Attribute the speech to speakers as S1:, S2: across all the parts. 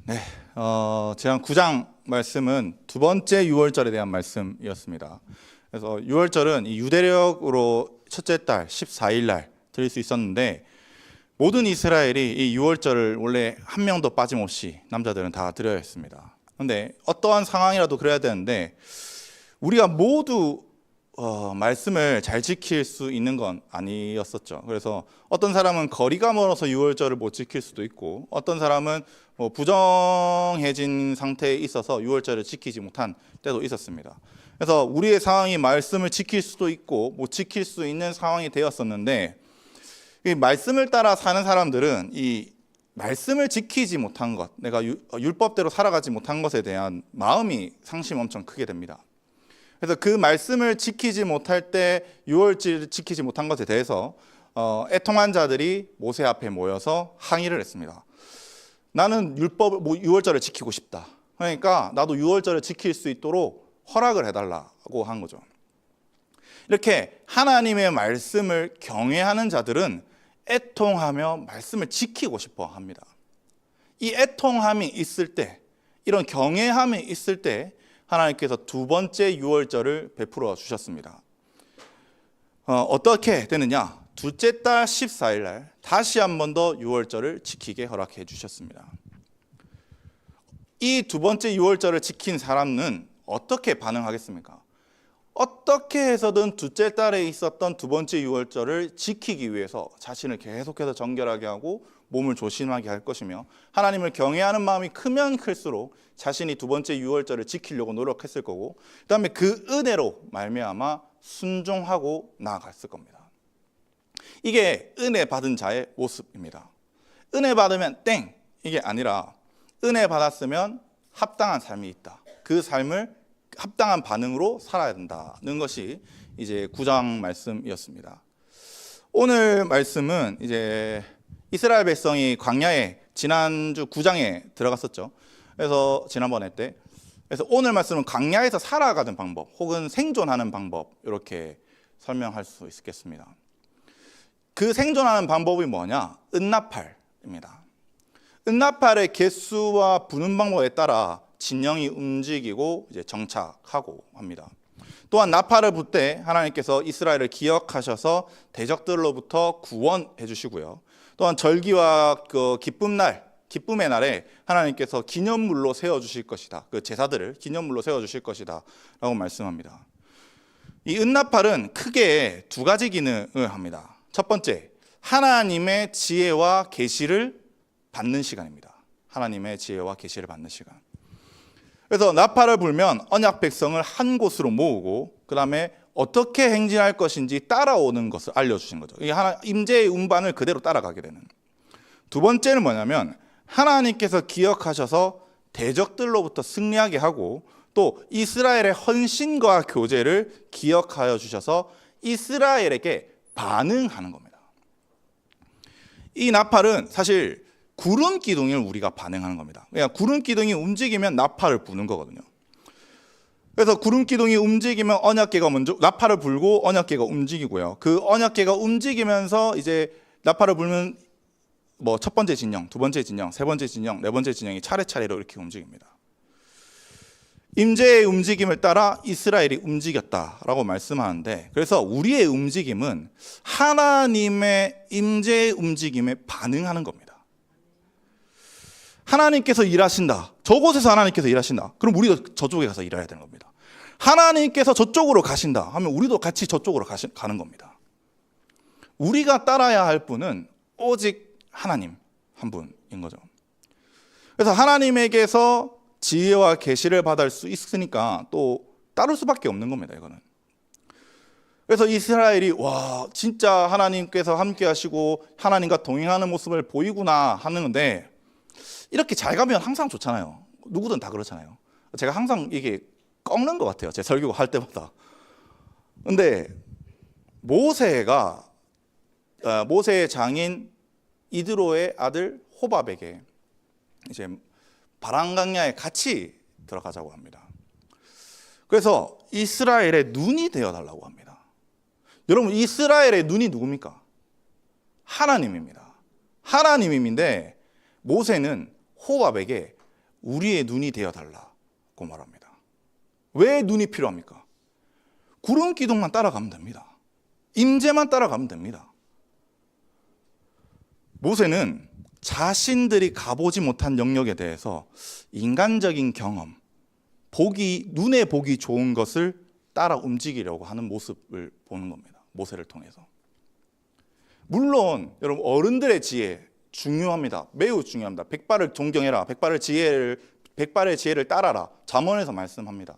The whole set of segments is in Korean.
S1: 네, 제한 9장 말씀은 두 번째 유월절에 대한 말씀이었습니다. 그래서 유월절은 이 유대력으로 첫째 달 14일 날 드릴 수 있었는데 모든 이스라엘이 이 유월절을 원래 한 명도 빠짐없이 남자들은 다 드려야 했습니다. 그런데 어떠한 상황이라도 그래야 되는데 우리가 모두 말씀을 잘 지킬 수 있는 건 아니었었죠. 그래서 어떤 사람은 거리가 멀어서 유월절을 못 지킬 수도 있고 어떤 사람은 부정해진 상태에 있어서 유월절을 지키지 못한 때도 있었습니다. 그래서 우리의 상황이 말씀을 지킬 수도 있고 못 지킬 수 있는 상황이 되었었는데 이 말씀을 따라 사는 사람들은 이 말씀을 지키지 못한 것, 내가 율법대로 살아가지 못한 것에 대한 마음이 상심이 엄청 크게 됩니다. 그래서 그 말씀을 지키지 못할 때 유월절을 지키지 못한 것에 대해서 애통한 자들이 모세 앞에 모여서 항의를 했습니다. 나는 유월절을 지키고 싶다. 그러니까 나도 유월절을 지킬 수 있도록 허락을 해달라고 한 거죠. 이렇게 하나님의 말씀을 경외하는 자들은 애통하며 말씀을 지키고 싶어 합니다. 이 애통함이 있을 때, 이런 경외함이 있을 때 하나님께서 두 번째 유월절을 베풀어 주셨습니다. 어떻게 되느냐? 둘째 달 14일 날 다시 한 번 더 유월절을 지키게 허락해 주셨습니다. 이 두 번째 유월절을 지킨 사람은 어떻게 반응하겠습니까? 어떻게 해서든 둘째 달에 있었던 두 번째 유월절을 지키기 위해서 자신을 계속해서 정결하게 하고 몸을 조심하게 할 것이며 하나님을 경외하는 마음이 크면 클수록 자신이 두 번째 유월절을 지키려고 노력했을 거고 그다음에 그 은혜로 말미암아 순종하고 나아갔을 겁니다. 이게 은혜 받은 자의 모습입니다. 은혜 받으면 땡 이게 아니라 은혜 받았으면 합당한 삶이 있다. 그 삶을 합당한 반응으로 살아야 된다는 것이 이제 9장 말씀이었습니다. 오늘 말씀은 이제 이스라엘 백성이 광야에 지난주 9장에 들어갔었죠. 그래서 지난번에 때 그래서 오늘 말씀은 광야에서 살아가는 방법 혹은 생존하는 방법 이렇게 설명할 수 있겠습니다. 그 생존하는 방법이 뭐냐? 은나팔입니다. 은나팔의 개수와 부는 방법에 따라 진영이 움직이고 이제 정착하고 합니다. 또한 나팔을 불 때 하나님께서 이스라엘을 기억하셔서 대적들로부터 구원해 주시고요. 또한 절기와 그 기쁨의 날에 하나님께서 기념물로 세워 주실 것이다. 그 제사들을 기념물로 세워 주실 것이다라고 말씀합니다. 이 은나팔은 크게 두 가지 기능을 합니다. 첫 번째, 하나님의 지혜와 계시를 받는 시간입니다. 하나님의 지혜와 계시를 받는 시간. 그래서 나팔을 불면 언약 백성을 한 곳으로 모으고 그 다음에 어떻게 행진할 것인지 따라오는 것을 알려주신 거죠. 임재의 운반을 그대로 따라가게 되는. 두 번째는 뭐냐면 하나님께서 기억하셔서 대적들로부터 승리하게 하고 또 이스라엘의 헌신과 교제를 기억하여 주셔서 이스라엘에게 반응하는 겁니다. 이 나팔은 사실 구름 기둥을 우리가 반응하는 겁니다. 그냥 구름 기둥이 움직이면 나팔을 부는 거거든요. 그래서 구름 기둥이 움직이면 언약궤가 먼저 나팔을 불고 언약궤가 움직이고요. 그 언약궤가 움직이면서 이제 나팔을 불면 뭐 첫 번째 진영, 두 번째 진영, 세 번째 진영, 네 번째 진영이 차례차례로 이렇게 움직입니다. 임재의 움직임을 따라 이스라엘이 움직였다라고 말씀하는데 그래서 우리의 움직임은 하나님의 임재의 움직임에 반응하는 겁니다. 하나님께서 일하신다. 저곳에서 하나님께서 일하신다. 그럼 우리도 저쪽에 가서 일해야 되는 겁니다. 하나님께서 저쪽으로 가신다 하면 우리도 같이 저쪽으로 가는 겁니다. 우리가 따라야 할 분은 오직 하나님 한 분인 거죠. 그래서 하나님에게서 지혜와 계시를 받을 수 있으니까 또 따를 수밖에 없는 겁니다. 이거는. 그래서 이스라엘이 와 진짜 하나님께서 함께 하시고 하나님과 동행하는 모습을 보이구나 하는데 이렇게 잘 가면 항상 좋잖아요. 누구든 다 그렇잖아요. 제가 항상 이게 꺾는 것 같아요. 제 설교 할 때마다. 근데 모세의 장인 이드로의 아들 호밥에게 이제 바람강야에 같이 들어가자고 합니다. 그래서 이스라엘의 눈이 되어달라고 합니다. 여러분 이스라엘의 눈이 누굽니까? 하나님입니다. 하나님인데 모세는 호밥에게 우리의 눈이 되어달라고 말합니다. 왜 눈이 필요합니까? 구름 기둥만 따라가면 됩니다. 임재만 따라가면 됩니다. 모세는 자신들이 가보지 못한 영역에 대해서 인간적인 경험, 눈에 보기 좋은 것을 따라 움직이려고 하는 모습을 보는 겁니다. 모세를 통해서. 물론 여러분 어른들의 지혜 중요합니다. 매우 중요합니다. 백발을 존경해라. 백발의 지혜를 따라라. 잠언에서 말씀합니다.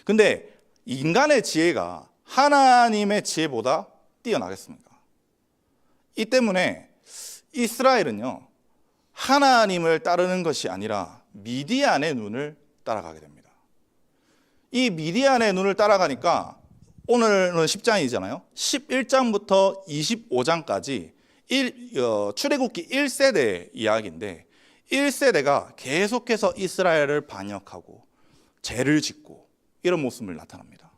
S1: 근데 인간의 지혜가 하나님의 지혜보다 뛰어나겠습니까? 이 때문에 이스라엘은요, 하나님을 따르는 것이 아니라 미디안의 눈을 따라가게 됩니다. 이 미디안의 눈을 따라가니까 오늘은 10장이잖아요. 11장부터 25장까지 출애굽기 1세대 이야기인데 1세대가 계속해서 이스라엘을 반역하고 죄를 짓고 이런 모습을 나타납니다.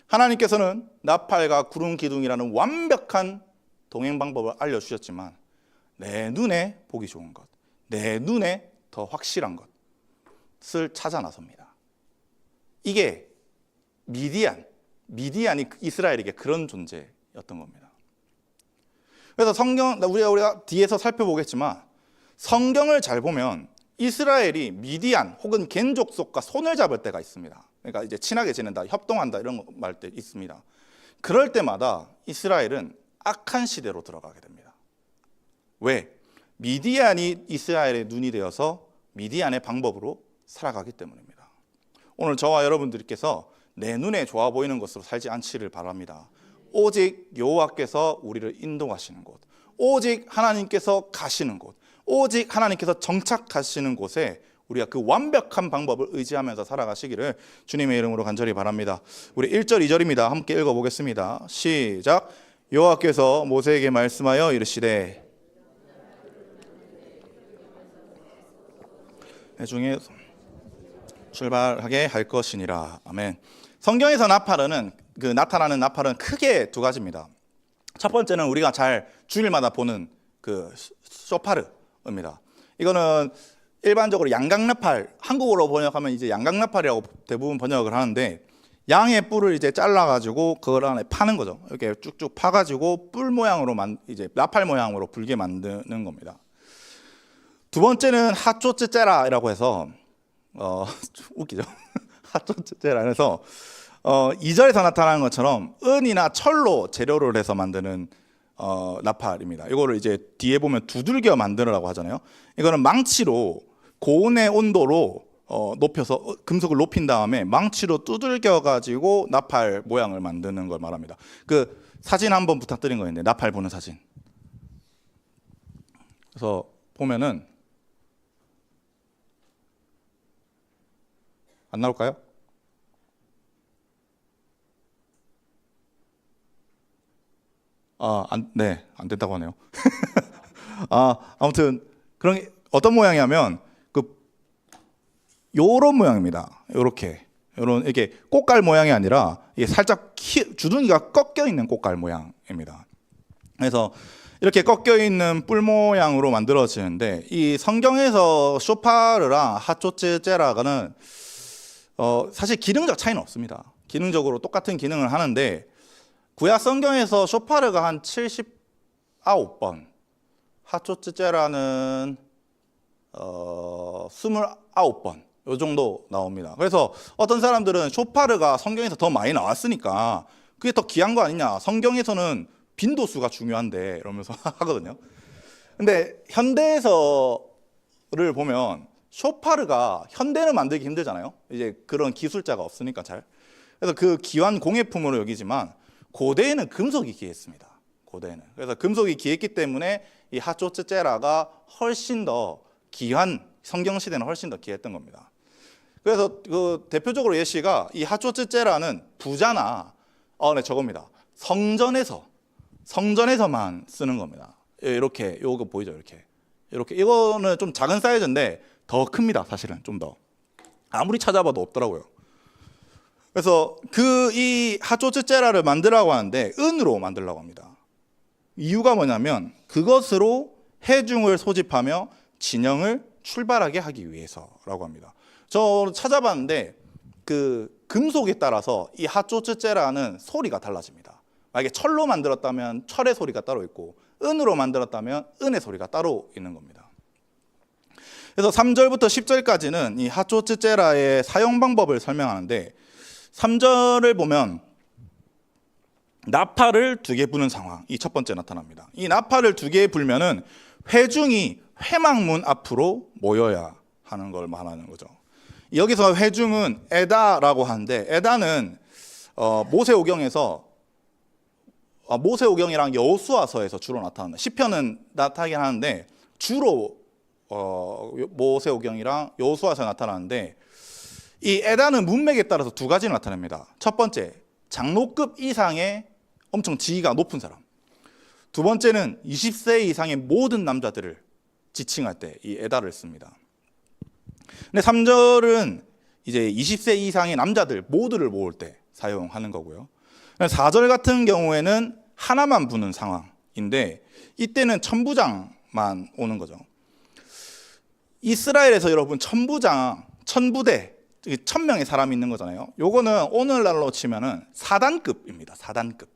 S1: 하나님께서는 나팔과 구름 기둥이라는 완벽한 동행 방법을 알려주셨지만 내 눈에 보기 좋은 것, 내 눈에 더 확실한 것을 찾아 나섭니다. 이게 미디안이 이스라엘에게 그런 존재였던 겁니다. 그래서 우리가 뒤에서 살펴보겠지만 성경을 잘 보면 이스라엘이 미디안 혹은 겐족 속과 손을 잡을 때가 있습니다. 그러니까 이제 친하게 지낸다, 협동한다 이런 말 때 있습니다. 그럴 때마다 이스라엘은 악한 시대로 들어가게 됩니다. 왜? 미디안이 이스라엘의 눈이 되어서 미디안의 방법으로 살아가기 때문입니다. 오늘 저와 여러분들께서 내 눈에 좋아 보이는 것으로 살지 않기를 바랍니다. 오직 여호와께서 우리를 인도하시는 곳, 오직 하나님께서 가시는 곳, 오직 하나님께서 정착하시는 곳에 우리가 그 완벽한 방법을 의지하면서 살아가시기를 주님의 이름으로 간절히 바랍니다. 우리 1절 2절입니다. 함께 읽어보겠습니다. 시작. 여호와께서 모세에게 말씀하여 이르시되 중에 출발하게 할 것이니라. 아멘. 성경에서 나타나는 나팔은 크게 두 가지입니다. 첫 번째는 우리가 잘 주일마다 보는 그 쇼파르입니다. 이거는 일반적으로 양강나팔, 한국어로 번역하면 이제 양강나팔이라고 대부분 번역을 하는데 양의 뿔을 이제 잘라가지고 그걸 안에 파는 거죠. 이렇게 쭉쭉 파가지고 뿔 모양으로 이제 나팔 모양으로 불게 만드는 겁니다. 두 번째는 하초츠제라라고 해서 웃기죠. 하초츠제라 해서 2절에서 나타나는 것처럼 은이나 철로 재료를 해서 만드는 나팔입니다. 이거를 이제 뒤에 보면 두들겨 만드느라고 하잖아요. 이거는 망치로 고온의 온도로 높여서 금속을 높인 다음에 망치로 두들겨 가지고 나팔 모양을 만드는 걸 말합니다. 그 사진 한번 부탁드린 거였는데 나팔 보는 사진. 그래서 보면은 안 나올까요? 네, 안 된다고 하네요. 아무튼 그런 어떤 모양이냐면 요런 모양입니다. 이렇게 꽃갈 모양이 아니라 이게 살짝 주둥이가 꺾여 있는 꽃갈 모양입니다. 그래서 이렇게 꺾여 있는 뿔 모양으로 만들어지는데 이 성경에서 쇼파르랑 하초츠제라가는 사실 기능적 차이는 없습니다. 기능적으로 똑같은 기능을 하는데 구약 성경에서 쇼파르가 한 79번, 하초츠제라는 29번 요 정도 나옵니다. 그래서 어떤 사람들은 쇼파르가 성경에서 더 많이 나왔으니까 그게 더 귀한 거 아니냐, 성경에서는 빈도수가 중요한데 이러면서 하거든요. 근데 현대에서를 보면 쇼파르가 현대는 만들기 힘들잖아요. 이제 그런 기술자가 없으니까 잘. 그래서 그 귀한 공예품으로 여기지만 고대에는 금속이 귀했습니다. 고대에는. 그래서 금속이 귀했기 때문에 이 하초츠제라가 훨씬 더 귀한, 성경 시대는 훨씬 더 귀했던 겁니다. 그래서 그 대표적으로 예시가 이 하초츠제라는 부자나 네, 저겁니다. 성전에서만 쓰는 겁니다. 이렇게 요거 보이죠? 이렇게 이거는 좀 작은 사이즈인데 더 큽니다. 사실은 좀 더. 아무리 찾아봐도 없더라고요. 그래서 이 하초츠제라를 만들라고 하는데 은으로 만들려고 합니다. 이유가 뭐냐면 그것으로 해중을 소집하며 진영을 출발하게 하기 위해서라고 합니다. 저 찾아봤는데 그 금속에 따라서 이 하초츠제라는 소리가 달라집니다. 만약에 철로 만들었다면 철의 소리가 따로 있고 은으로 만들었다면 은의 소리가 따로 있는 겁니다. 그래서 3절부터 10절까지는 이 하초츠제라의 사용 방법을 설명하는데 3절을 보면 나팔을 2개 부는 상황, 이 첫 번째 나타납니다. 이 나팔을 2개 불면은 회중이 회막문 앞으로 모여야 하는 걸 말하는 거죠. 여기서 회중은 에다라고 하는데 에다는 모세오경이랑 여호수아서에서 주로 나타납니다. 시편은 나타나긴 하는데 주로 모세오경이랑 여호수아서에 나타나는데 이 에다는 문맥에 따라서 2가지를 나타냅니다. 첫 번째, 장로급 이상의 엄청 지위가 높은 사람. 두 번째는 20세 이상의 모든 남자들을 지칭할 때 이 에다를 씁니다. 근데 3절은 이제 20세 이상의 남자들 모두를 모을 때 사용하는 거고요. 4절 같은 경우에는 하나만 부는 상황인데 이때는 천부장만 오는 거죠. 이스라엘에서 여러분 천부대 1000명의 사람이 있는 거잖아요. 요거는 오늘날로 치면은 사단급입니다. 사단급.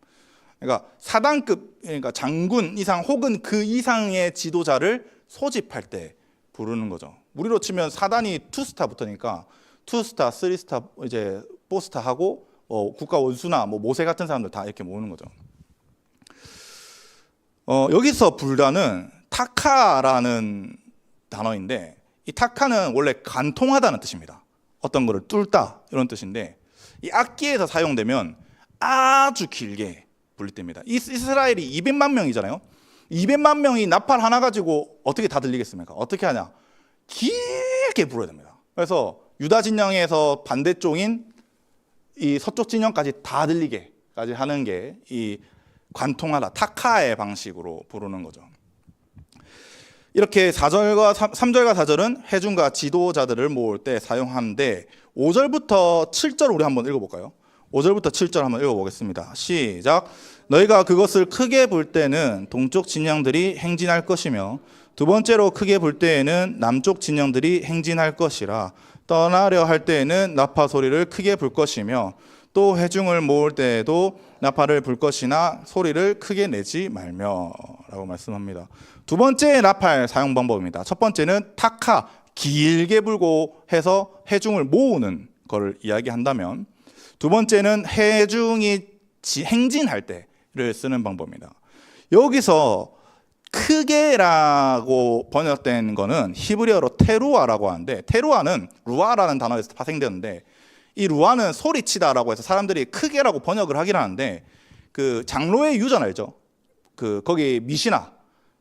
S1: 그러니까 사단급, 그러니까 장군 이상 혹은 그 이상의 지도자를 소집할 때 부르는 거죠. 우리로 치면 사단이 2스타부터니까 2스타, 3스타, 이제 4스타 하고 국가 원수나 모세 같은 사람들 다 이렇게 모으는 거죠. 여기서 불단은 타카라는 단어인데 이 타카는 원래 관통하다는 뜻입니다. 어떤 거를 뚫다 이런 뜻인데 이 악기에서 사용되면 아주 길게 불릴 때입니다. 이스라엘이 200만 명이잖아요. 200만 명이 나팔 하나 가지고 어떻게 다 들리겠습니까? 어떻게 하냐? 길게 불어야 됩니다. 그래서 유다 진영에서 반대쪽인 이 서쪽 진영까지 다 들리게까지 하는 게 이 관통하다, 타카의 방식으로 부르는 거죠. 이렇게 3절과 4절은 회중과 지도자들을 모을 때 사용하는데 5절부터 7절 우리 한번 읽어볼까요? 5절부터 7절 한번 읽어보겠습니다. 시작. 너희가 그것을 크게 불 때는 동쪽 진영들이 행진할 것이며 두 번째로 크게 불 때에는 남쪽 진영들이 행진할 것이라. 떠나려 할 때에는 나팔 소리를 크게 불 것이며 또 회중을 모을 때에도 나팔을 불 것이나 소리를 크게 내지 말며 라고 말씀합니다. 두 번째 나팔 사용 방법입니다. 첫 번째는 타카, 길게 불고 해서 회중을 모으는 걸 이야기한다면 두 번째는 회중이 행진할 때를 쓰는 방법입니다. 여기서 크게라고 번역된 거는 히브리어로 테루아라고 하는데 테루아는 루아라는 단어에서 파생되는데 이 루아는 소리치다라고 해서 사람들이 크게라고 번역을 하긴 하는데 그 장로의 유전 알죠? 거기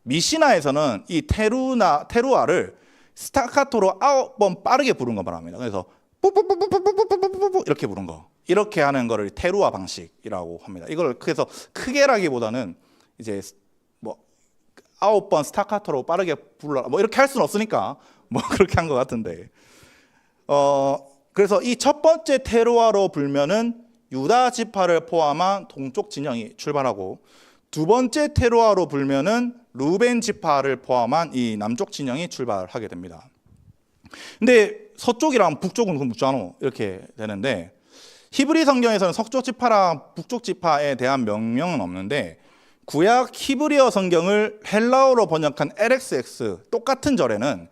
S1: 미시나에서는 이 테루아를 스타카토로 9번 빠르게 부른 거 말합니다. 그래서 뿌뿌뿌뿌뿌뿌뿌뿌뿌 이렇게 부른 거. 이렇게 하는 거를 테루아 방식이라고 합니다. 이걸 그래서 크게라기보다는 이제 9번 스타카토로 빠르게 불러라 이렇게 할 수는 없으니까 그렇게 한 것 같은데 그래서 이 첫 번째 테루아로 불면은 유다 지파를 포함한 동쪽 진영이 출발하고 두 번째 테루아로 불면은 루벤 지파를 포함한 이 남쪽 진영이 출발하게 됩니다. 근데 서쪽이랑 북쪽은 그럼 묻잖아 이렇게 되는데 히브리 성경에서는 서쪽 지파랑 북쪽 지파에 대한 명령은 없는데 구약 히브리어 성경을 헬라어로 번역한 LXX 똑같은 절에는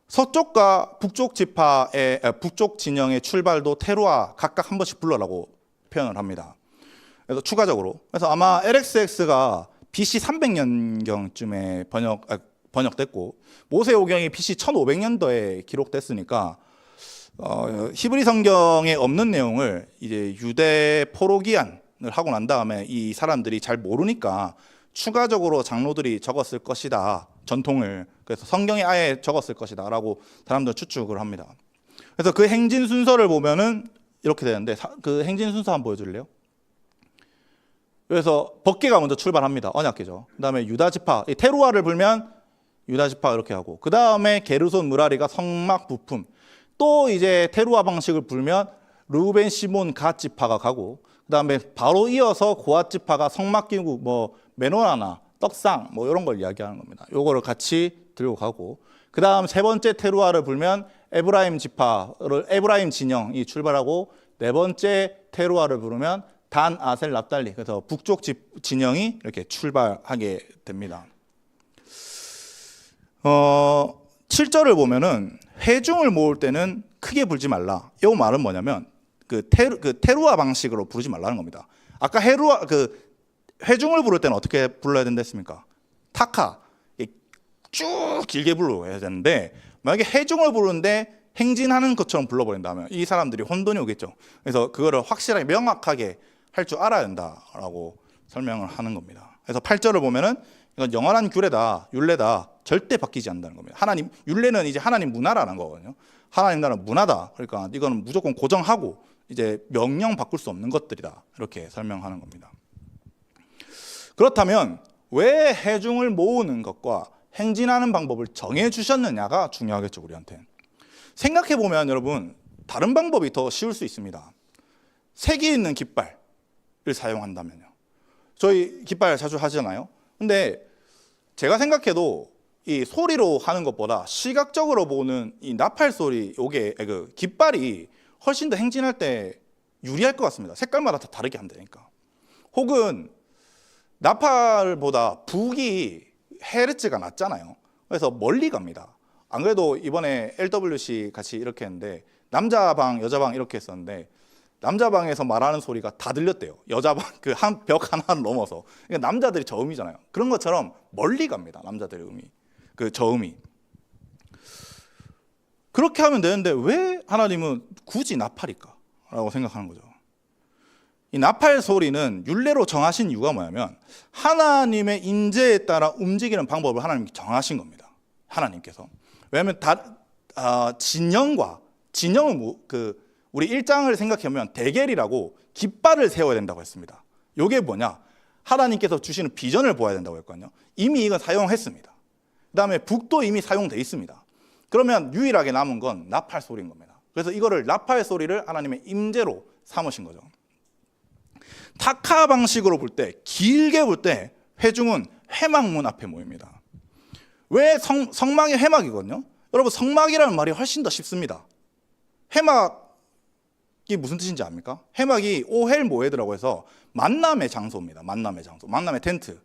S1: 서쪽과 북쪽 지파의 북쪽 진영의 출발도 테루아 각각 한 번씩 불러라고 표현을 합니다. 그래서 추가적으로 그래서 아마 LXX가 BC 300년경쯤에 번역됐고 모세오경이 BC 1500년도에 기록됐으니까 히브리 성경에 없는 내용을 이제 유대 포로기안을 하고 난 다음에 이 사람들이 잘 모르니까 추가적으로 장로들이 적었을 것이다. 전통을. 그래서 성경에 아예 적었을 것이다 라고 사람들 추측을 합니다. 그래서 그 행진 순서를 보면은 이렇게 되는데 그 행진 순서 한번 보여줄래요? 그래서 법궤가 먼저 출발합니다. 언약궤죠. 그 다음에 유다지파, 테루아를 불면 유다지파 이렇게 하고 그 다음에 게르손 무라리가 성막 부품 또 이제 테루아 방식을 불면 루벤 시몬 갓 지파가 가고 그 다음에 바로 이어서 고앗 지파가 성막 끼고 메노나나 떡상 이런 걸 이야기하는 겁니다. 요거를 같이 들고 가고 그 다음 세 번째 테루아를 불면 에브라임 에브라임 진영이 출발하고, 네 번째 테루아를 부르면 단, 아셀, 납달리, 그래서 북쪽 진영이 이렇게 출발하게 됩니다. 7절을 보면은 회중을 모을 때는 크게 불지 말라. 이 말은 뭐냐면 그 테루아 방식으로 부르지 말라는 겁니다. 아까 회중을 부를 때는 어떻게 불러야 된다 했습니까? 타카, 쭉 길게 불러야 되는데, 만약에 회중을 부르는데 행진하는 것처럼 불러버린다면 이 사람들이 혼돈이 오겠죠. 그래서 그거를 확실하게 명확하게 할 줄 알아야 된다라고 설명을 하는 겁니다. 그래서 8절을 보면은 이건 영원한 규례다, 율례다, 절대 바뀌지 않는다는 겁니다. 하나님 율례는 이제 하나님 문화라는 거거든요. 하나님 나라는 문화다. 그러니까 이거는 무조건 고정하고 이제 명령 바꿀 수 없는 것들이다. 이렇게 설명하는 겁니다. 그렇다면 왜 회중을 모으는 것과 행진하는 방법을 정해 주셨느냐가 중요하겠죠, 우리한테. 생각해 보면 여러분, 다른 방법이 더 쉬울 수 있습니다. 색이 있는 깃발을 사용한다면요. 저희 깃발 자주 하잖아요. 근데 제가 생각해도 이 소리로 하는 것보다 시각적으로 보는 이 나팔 소리, 요게 그 깃발이 훨씬 더 행진할 때 유리할 것 같습니다. 색깔마다 다 다르게 한다니까. 혹은 나팔보다 북이 헤르츠가 낮잖아요. 그래서 멀리 갑니다. 안 그래도 이번에 LWC 같이 이렇게 했는데 남자 방, 여자 방 이렇게 했었는데 남자 방에서 말하는 소리가 다 들렸대요. 여자 방 그 한 벽 하나를 넘어서. 그러니까 남자들이 저음이잖아요. 그런 것처럼 멀리 갑니다. 남자들의 음이, 그 저음이. 그렇게 하면 되는데 왜 하나님은 굳이 나팔일까라고 생각하는 거죠. 이 나팔 소리는 율례로 정하신 이유가 뭐냐면 하나님의 인재에 따라 움직이는 방법을 하나님이 정하신 겁니다. 하나님께서. 왜냐하면 진영은 우리 1장을 생각해보면 대겔이라고 깃발을 세워야 된다고 했습니다. 이게 뭐냐? 하나님께서 주시는 비전을 보아야 된다고 했거든요. 이미 이건 사용했습니다. 그 다음에 북도 이미 사용돼 있습니다. 그러면 유일하게 남은 건 나팔 소리인 겁니다. 그래서 이거를 나팔 소리를 하나님의 임재로 삼으신 거죠. 타카 방식으로 볼 때, 길게 볼 때 회중은 회막문 앞에 모입니다. 왜 성막이 회막이거든요? 여러분, 성막이라는 말이 훨씬 더 쉽습니다. 해막이 무슨 뜻인지 압니까? 해막이 오헬 모에드라고 해서 만남의 장소입니다. 만남의 장소, 만남의 텐트.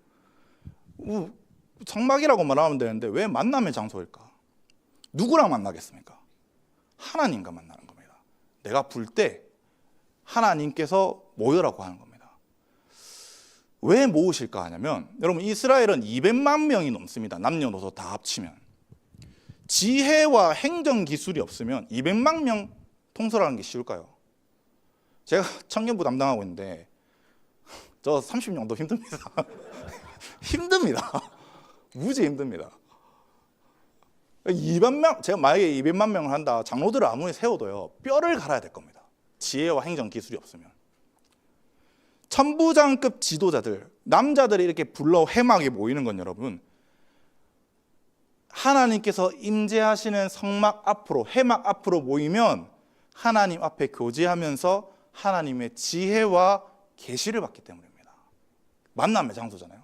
S1: 성막이라고 말하면 되는데 왜 만남의 장소일까? 누구랑 만나겠습니까? 하나님과 만나는 겁니다. 내가 불 때 하나님께서 모여라고 하는 겁니다. 왜 모으실까 하냐면, 여러분, 이스라엘은 200만 명이 넘습니다. 남녀노소 다 합치면. 지혜와 행정 기술이 없으면 200만 명 통솔하는 게 쉬울까요? 제가 청년부 담당하고 있는데 저 30년도 힘듭니다. 힘듭니다. 무지 힘듭니다. 200만 명, 제가 만약에 200만 명을 한다, 장로들을 아무리 세워도요, 뼈를 갈아야 될 겁니다. 지혜와 행정 기술이 없으면. 천부장급 지도자들, 남자들이 이렇게 불러 회막에 모이는 건 여러분, 하나님께서 임재하시는 성막 앞으로, 회막 앞으로 모이면 하나님 앞에 교제하면서 하나님의 지혜와 계시를 받기 때문입니다. 만남의 장소잖아요.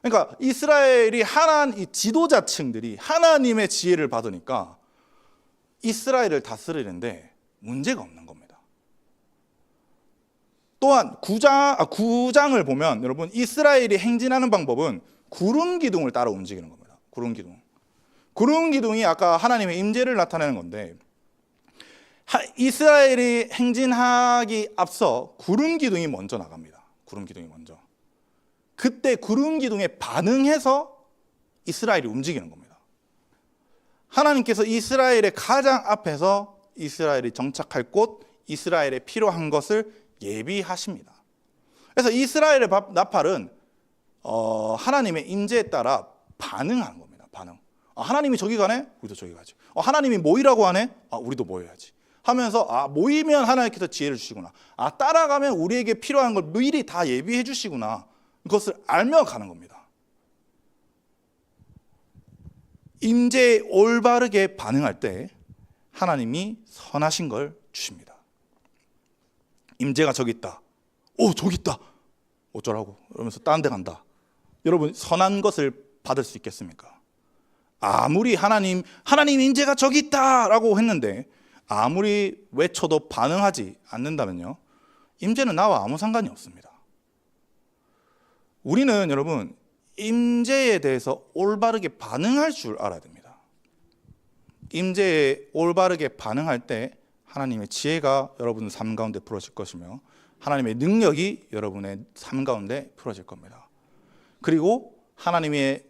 S1: 그러니까 이스라엘이 이 지도자층들이 하나님의 지혜를 받으니까 이스라엘을 다스리는데 문제가 없는 겁니다. 또한 9장을 보면 여러분, 이스라엘이 행진하는 방법은 구름 기둥을 따라 움직이는 겁니다. 구름 기둥이 아까 하나님의 임재를 나타내는 건데, 이스라엘이 행진하기 앞서 구름 기둥이 먼저 나갑니다. 구름 기둥이 먼저. 그때 구름 기둥에 반응해서 이스라엘이 움직이는 겁니다. 하나님께서 이스라엘의 가장 앞에서 이스라엘이 정착할 곳, 이스라엘에 필요한 것을 예비하십니다. 그래서 이스라엘의 나팔은 하나님의 임재에 따라 반응하는 겁니다. 반응. 하나님이 저기 가네? 우리도 저기 가지. 하나님이 모이라고 하네? 우리도 모여야지. 하면서 모이면 하나님께서 지혜를 주시구나. 따라가면 우리에게 필요한 걸 미리 다 예비해 주시구나. 그것을 알며 가는 겁니다. 임재에 올바르게 반응할 때 하나님이 선하신 걸 주십니다. 임재가 저기 있다. 저기 있다. 어쩌라고? 그러면서 다른 데 간다. 여러분, 선한 것을 받을 수 있겠습니까? 아무리 하나님 인재가 저기 있다라고 했는데 아무리 외쳐도 반응하지 않는다면요, 임재는 나와 아무 상관이 없습니다. 우리는 여러분 임재에 대해서 올바르게 반응할 줄 알아야 됩니다. 임재에 올바르게 반응할 때 하나님의 지혜가 여러분 삶 가운데 풀어질 것이며 하나님의 능력이 여러분의 삶 가운데 풀어질 겁니다. 그리고 하나님의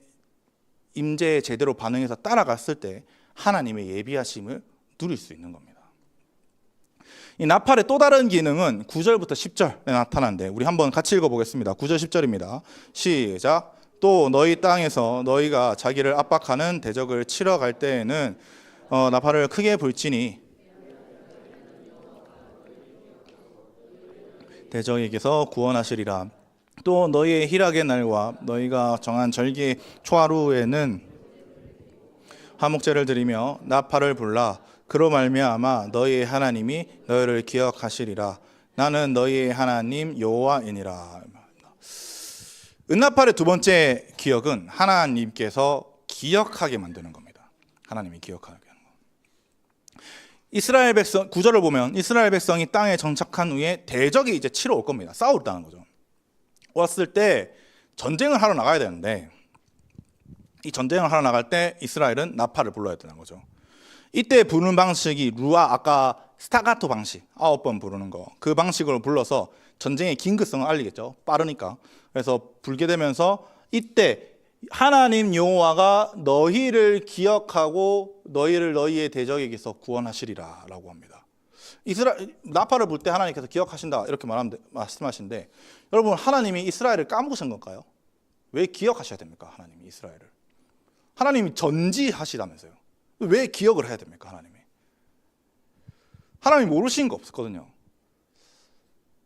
S1: 임재에 제대로 반응해서 따라갔을 때 하나님의 예비하심을 누릴 수 있는 겁니다. 이 나팔의 또 다른 기능은 9절부터 10절에 나타나는데 우리 한번 같이 읽어보겠습니다. 9절 10절입니다. 시작. 또 너희 땅에서 너희가 자기를 압박하는 대적을 치러 갈 때에는 나팔을 크게 불지니 대적에게서 구원하시리라. 또 너희의 희락의 날과 너희가 정한 절기 초하루에는 화목제를 드리며 나팔을 불라. 그로 말미암아 너희의 하나님이 너희를 기억하시리라. 나는 너희의 하나님 여호와이니라. 은나팔의 두 번째 기억은 하나님께서 기억하게 만드는 겁니다. 하나님이 기억하게 하는 거. 이스라엘 백성 9절을 보면 이스라엘 백성이 땅에 정착한 후에 대적이 이제 치러 올 겁니다. 싸우겠다는 거죠. 왔을 때 전쟁을 하러 나가야 되는데 이 전쟁을 하러 나갈 때 이스라엘은 나팔을 불러야 되는 거죠. 이때 부르는 방식이 루아, 아까 스타가토 방식 9번 부르는 거, 그 방식으로 불러서 전쟁의 긴급성을 알리겠죠. 빠르니까. 그래서 불게 되면서 이때 하나님 여호와가 너희를 기억하고 너희를 너희의 대적에게서 구원하시리라 라고 합니다. 나팔을 불 때 하나님께서 기억하신다 이렇게 말씀하시는데 여러분 하나님이 이스라엘을 까먹으신 건가요? 왜 기억하셔야 됩니까? 하나님이 이스라엘을. 하나님이 전지하시다면서요. 왜 기억을 해야 됩니까? 하나님이 모르신 거 없었거든요.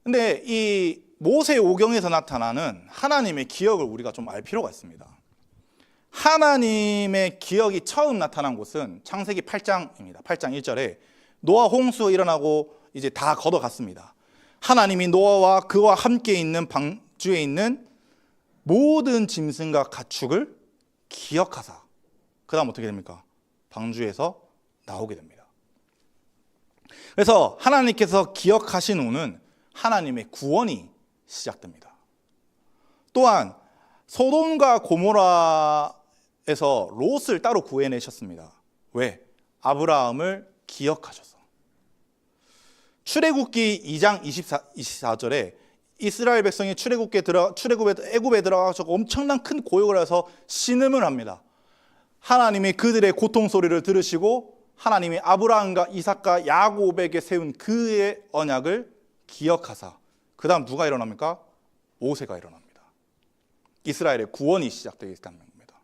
S1: 근데 이 모세오경에서 나타나는 하나님의 기억을 우리가 좀 알 필요가 있습니다. 하나님의 기억이 처음 나타난 곳은 창세기 8장입니다. 8장 1절에 노아 홍수 일어나고 이제 다 걷어갔습니다. 하나님이 노아와 그와 함께 있는 방주에 있는 모든 짐승과 가축을 기억하사 그 다음 어떻게 됩니까? 방주에서 나오게 됩니다. 그래서 하나님께서 기억하신 후는 하나님의 구원이 시작됩니다. 또한 소돔과 고모라에서 롯을 따로 구해내셨습니다. 왜? 아브라함을 기억하셔서. 출애굽기 2장 24절에 이스라엘 백성이 애굽에 들어가서 엄청난 큰 고역을 해서 신음을 합니다. 하나님이 그들의 고통 소리를 들으시고 하나님이 아브라함과 이삭과 야곱에게 세운 그의 언약을 기억하사 그 다음 누가 일어납니까? 모세가 일어납니다. 이스라엘의 구원이 시작되겠다는 겁니다.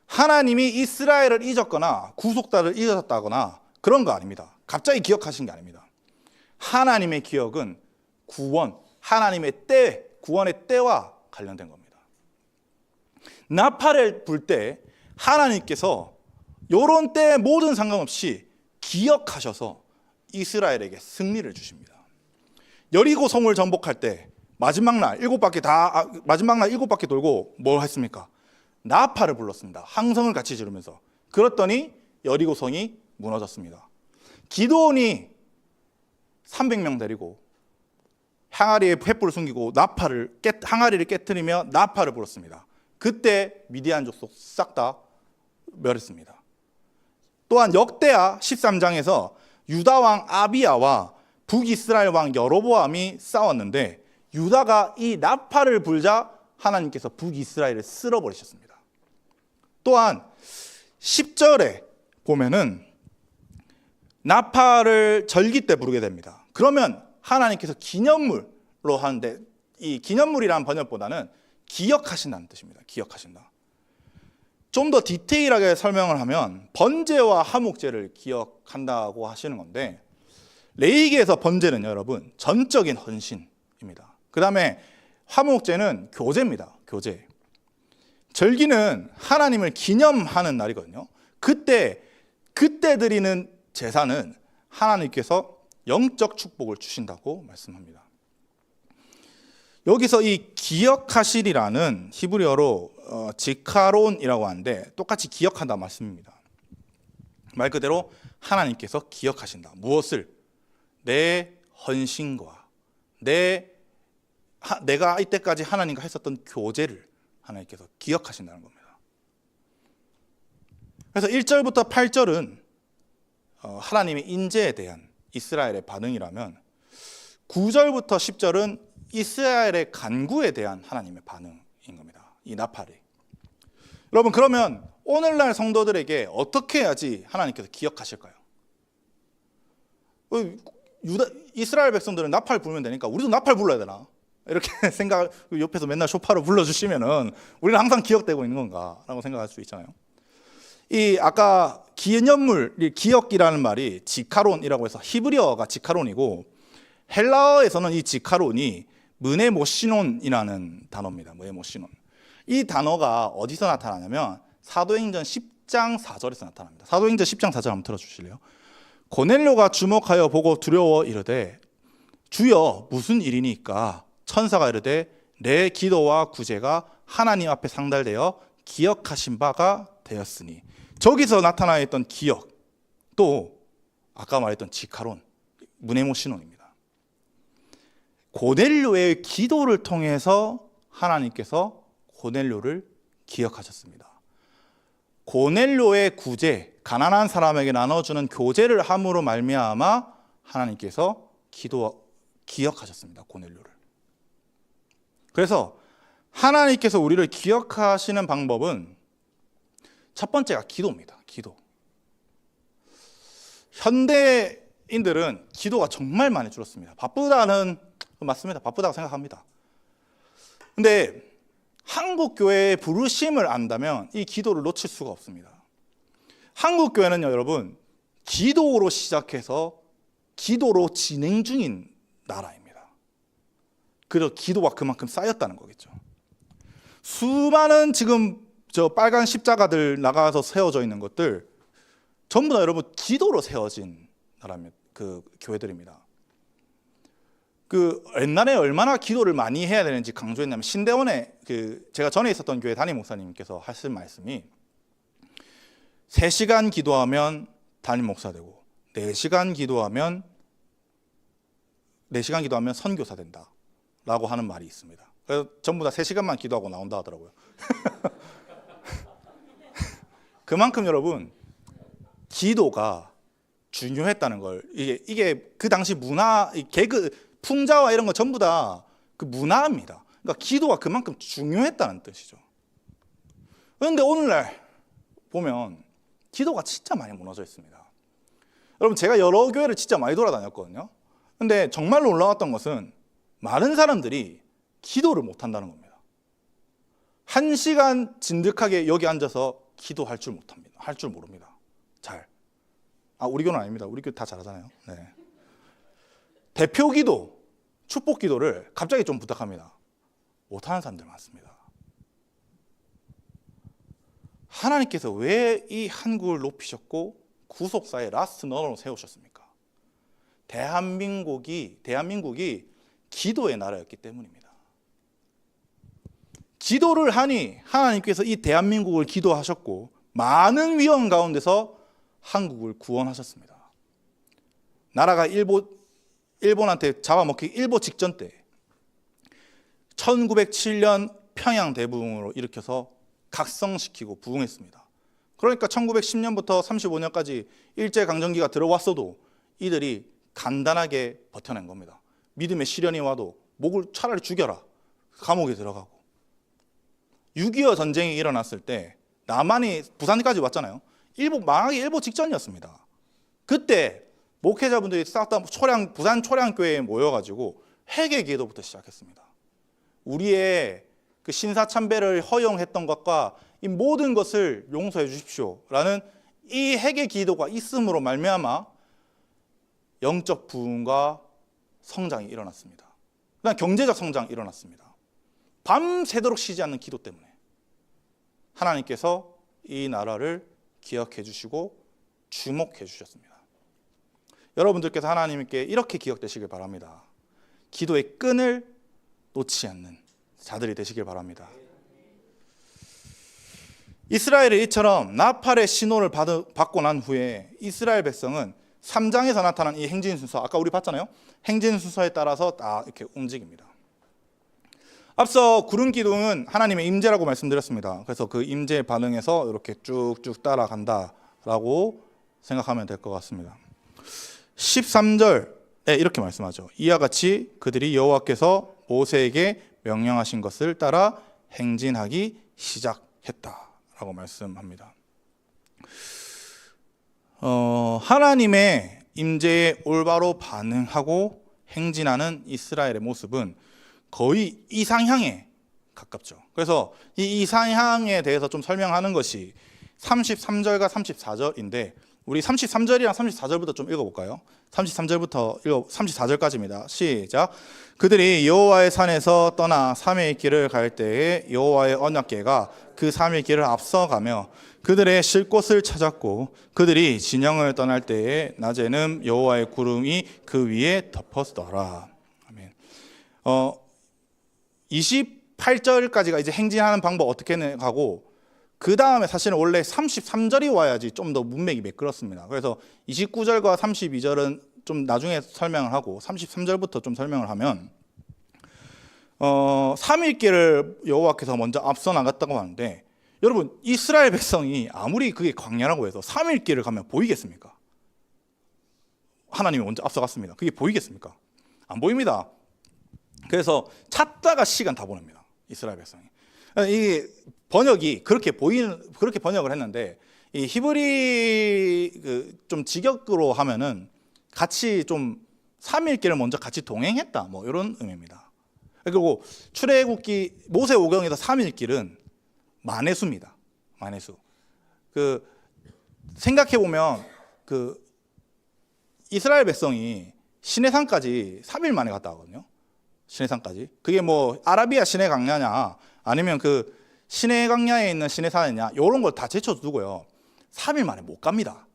S1: 하나님이 이스라엘을 잊었거나 구속자를 잊었다거나 그런 거 아닙니다. 갑자기 기억하신 게 아닙니다. 하나님의 기억은 구원, 하나님의 때, 구원의 때와 관련된 겁니다. 나팔을 불 때 하나님께서 이런 때에 모든 상관없이 기억하셔서 이스라엘에게 승리를 주십니다. 여리고 성을 정복할 때 마지막 날 일곱 바퀴 돌고 뭘 했습니까? 나팔을 불렀습니다. 항성을 같이 지르면서. 그랬더니 여리고 성이 무너졌습니다. 기드온이 300명 데리고 항아리에 횃불을 숨기고 항아리를 깨트리며 나팔을 불었습니다. 그때 미디안 족속 싹 다 멸했습니다. 또한 역대하 13장에서 유다 왕 아비야와 북이스라엘 왕 여로보암이 싸웠는데 유다가 이 나팔을 불자 하나님께서 북이스라엘을 쓸어버리셨습니다. 또한 10절에 보면은 나팔을 절기 때 부르게 됩니다. 그러면 하나님께서 기념물로 하는데 이 기념물이라는 번역보다는 기억하신다는 뜻입니다. 기억하신다. 좀 더 디테일하게 설명을 하면 번제와 화목제를 기억한다고 하시는 건데 레위기에서 번제는 여러분 전적인 헌신입니다. 그 다음에 화목제는 교제입니다. 교제. 절기는 하나님을 기념하는 날이거든요. 그때 드리는 제사는 하나님께서 영적 축복을 주신다고 말씀합니다. 여기서 이 기억하시리라는 히브리어로 지카론이라고 하는데 똑같이 기억한다 말씀입니다. 말 그대로 하나님께서 기억하신다. 무엇을? 내 헌신과 내가 이때까지 하나님과 했었던 교제를 하나님께서 기억하신다는 겁니다. 그래서 1절부터 8절은 하나님의 인재에 대한 이스라엘의 반응이라면 9절부터 10절은 이스라엘의 간구에 대한 하나님의 반응인 겁니다. 이 나팔이. 여러분, 그러면 오늘날 성도들에게 어떻게 해야지 하나님께서 기억하실까요? 이스라엘 백성들은 나팔 불면 되니까 우리도 나팔 불러야 되나? 이렇게 생각, 옆에서 맨날 쇼파로 불러주시면은 우리는 항상 기억되고 있는 건가라고 생각할 수 있잖아요. 이 아까 기념물, 기억이라는 말이 지카론이라고 해서 히브리어가 지카론이고 헬라어에서는 이 지카론이 무네모시논이라는 단어입니다. 무네모시논. 이 단어가 어디서 나타나냐면 사도행전 10장 4절에서 나타납니다. 사도행전 10장 4절 한번 들어주실래요? 고넬료가 주목하여 보고 두려워 이르되 주여 무슨 일이니까? 천사가 이르되 내 기도와 구제가 하나님 앞에 상달되어 기억하신 바가 되었으니. 저기서 나타나 있던 기억, 또 아까 말했던 지카론, 무네모시논입니다. 고넬료의 기도를 통해서 하나님께서 고넬료를 기억하셨습니다. 고넬료의 구제, 가난한 사람에게 나눠주는 교제를 함으로 말미암아 하나님께서 기억하셨습니다. 고넬료를. 그래서 하나님께서 우리를 기억하시는 방법은 첫 번째가 기도입니다. 기도. 현대인들은 기도가 정말 많이 줄었습니다. 바쁘다는, 맞습니다. 바쁘다고 생각합니다. 근데 한국 교회의 부르심을 안다면 이 기도를 놓칠 수가 없습니다. 한국 교회는요, 여러분, 기도로 시작해서 기도로 진행 중인 나라입니다. 그래서 기도가 그만큼 쌓였다는 거겠죠. 수많은 지금 저 빨간 십자가들 나가서 세워져 있는 것들 전부 다 여러분 기도로 세워진 나라입니다. 그 교회들입니다. 그 옛날에 얼마나 기도를 많이 해야 되는지 강조했냐면 신대원에 제가 전에 있었던 교회 담임 목사님께서 하신 말씀이 3시간 기도하면 담임 목사 되고 4시간 기도하면 선교사 된다라고 하는 말이 있습니다. 그래서 전부 다 3시간만 기도하고 나온다 하더라고요. 그만큼 여러분 기도가 중요했다는 걸, 이게 그 당시 문화, 개그, 풍자와 이런 거 전부 다 그 문화입니다. 그러니까 기도가 그만큼 중요했다는 뜻이죠. 그런데 오늘날 보면 기도가 진짜 많이 무너져 있습니다. 여러분, 제가 여러 교회를 진짜 많이 돌아다녔거든요. 근데 정말 놀라웠던 것은 많은 사람들이 기도를 못한다는 겁니다. 1시간 진득하게 여기 앉아서 기도할 줄 못합니다. 할 줄 모릅니다. 잘. 우리 교는 아닙니다. 우리 교 다 잘하잖아요. 네. 대표 기도, 축복 기도를 갑자기 좀 부탁합니다. 못하는 사람들 많습니다. 하나님께서 왜 이 한국을 높이셨고 구속사의 라스트 런너로 세우셨습니까? 대한민국이 기도의 나라였기 때문입니다. 기도를 하니 하나님께서 이 대한민국을 기도하셨고 많은 위험 가운데서 한국을 구원하셨습니다. 나라가 일본한테 잡아먹기 일보 직전 때 1907년 평양 대부흥으로 일으켜서 각성시키고 부흥했습니다. 그러니까 1910년부터 35년까지 일제강점기가 들어왔어도 이들이 간단하게 버텨낸 겁니다. 믿음의 시련이 와도 목을 차라리 죽여라. 감옥에 들어가고. 6.25 전쟁이 일어났을 때 남한이 부산까지 왔잖아요. 망하기 일보 직전이었습니다. 그때 목회자분들이 싹 다 부산 초량교회에 모여가지고 회개 기도부터 시작했습니다. 우리의 그 신사참배를 허용했던 것과 이 모든 것을 용서해 주십시오라는 이 회개 기도가 있음으로 말미암아 영적 부흥과 성장이 일어났습니다. 그다음 경제적 성장이 일어났습니다. 밤새도록 쉬지 않는 기도 때문에 하나님께서 이 나라를 기억해 주시고 주목해 주셨습니다. 여러분들께서 하나님께 이렇게 기억되시길 바랍니다. 기도의 끈을 놓지 않는 자들이 되시길 바랍니다. 이스라엘이 이처럼 나팔의 신호를 받고 난 후에 이스라엘 백성은 3장에서 나타난 이 행진 순서, 아까 우리 봤잖아요. 행진 순서에 따라서 다 이렇게 움직입니다. 앞서 구름 기둥은 하나님의 임재라고 말씀드렸습니다. 그래서 그 임재에 반응해서 이렇게 쭉쭉 따라간다라고 생각하면 될 것 같습니다. 13절에 이렇게 말씀하죠. 이와 같이 그들이 여호와께서 모세에게 명령하신 것을 따라 행진하기 시작했다라고 말씀합니다. 하나님의 임재에 올바로 반응하고 행진하는 이스라엘의 모습은 거의 이상향에 가깝죠. 그래서 이 이상향에 대해서 좀 설명하는 것이 33절과 34절인데 우리 33절이랑 34절부터 좀 읽어볼까요? 33절부터 34절까지입니다. 시작. 그들이 여호와의 산에서 떠나 3일 길을 갈 때에 여호와의 언약궤가 그 3일 길을 앞서가며 그들의 쉴 곳을 찾았고 그들이 진영을 떠날 때에 낮에는 여호와의 구름이 그 위에 덮었더라. 아멘. 28절까지가 이제 행진하는 방법 어떻게 하고 그 다음에 사실은 원래 33절이 와야지 좀 더 문맥이 매끄럽습니다. 그래서 29절과 32절은 좀 나중에 설명을 하고 33절부터 좀 설명을 하면 3일길을 여호와께서 먼저 앞서 나갔다고 하는데 여러분 이스라엘 백성이 아무리 그게 광야라고 해서 3일길을 가면 보이겠습니까? 하나님이 먼저 앞서갔습니다. 그게 보이겠습니까? 안 보입니다. 그래서 찾다가 시간 다 보냅니다. 이스라엘 백성이. 이 번역이 그렇게 번역을 했는데 이 히브리 좀 직역으로 하면은 같이 좀 3일길을 먼저 같이 동행했다 뭐 이런 의미입니다. 그리고 출애굽기 모세 오경에서 3일길은 만해수입니다. 만해수. 생각해 보면 이스라엘 백성이 시내산까지 3일 만에 갔다 왔거든요. 시내산까지. 그게 뭐 아라비아 시내 강야냐 아니면 시내 강야에 있는 시내산이냐 이런 걸 다 제쳐두고요. 3일 만에 못 갑니다.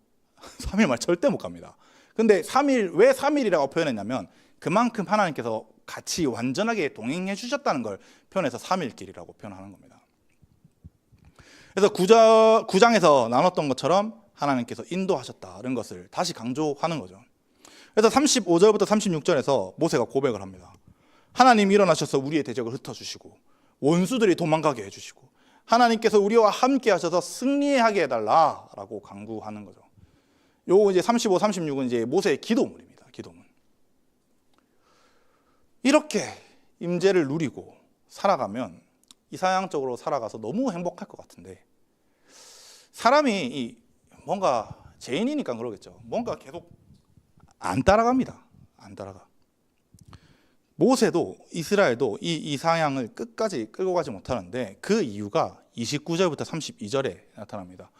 S1: 3일 만에 절대 못 갑니다. 근데 왜 3일이라고 표현했냐면 그만큼 하나님께서 같이 완전하게 동행해 주셨다는 걸 표현해서 3일길이라고 표현하는 겁니다. 그래서 9장에서 나눴던 것처럼 하나님께서 인도하셨다는 것을 다시 강조하는 거죠. 그래서 35절부터 36절에서 모세가 고백을 합니다. 하나님 일어나셔서 우리의 대적을 흩어주시고 원수들이 도망가게 해주시고 하나님께서 우리와 함께 하셔서 승리하게 해달라라고 강구하는 거죠. 요거 이제 35, 36은 이제 모세의 기도문입니다. 기도문. 이렇게 임재를 누리고 살아가면 이상향적으로 살아가서 너무 행복할 것 같은데 사람이 뭔가 죄인이니까 그러겠죠. 뭔가 계속 안 따라갑니다. 안 따라가. 모세도 이스라엘도 이 이상향을 끝까지 끌고 가지 못하는데 그 이유가 29절부터 32절에 나타납니다.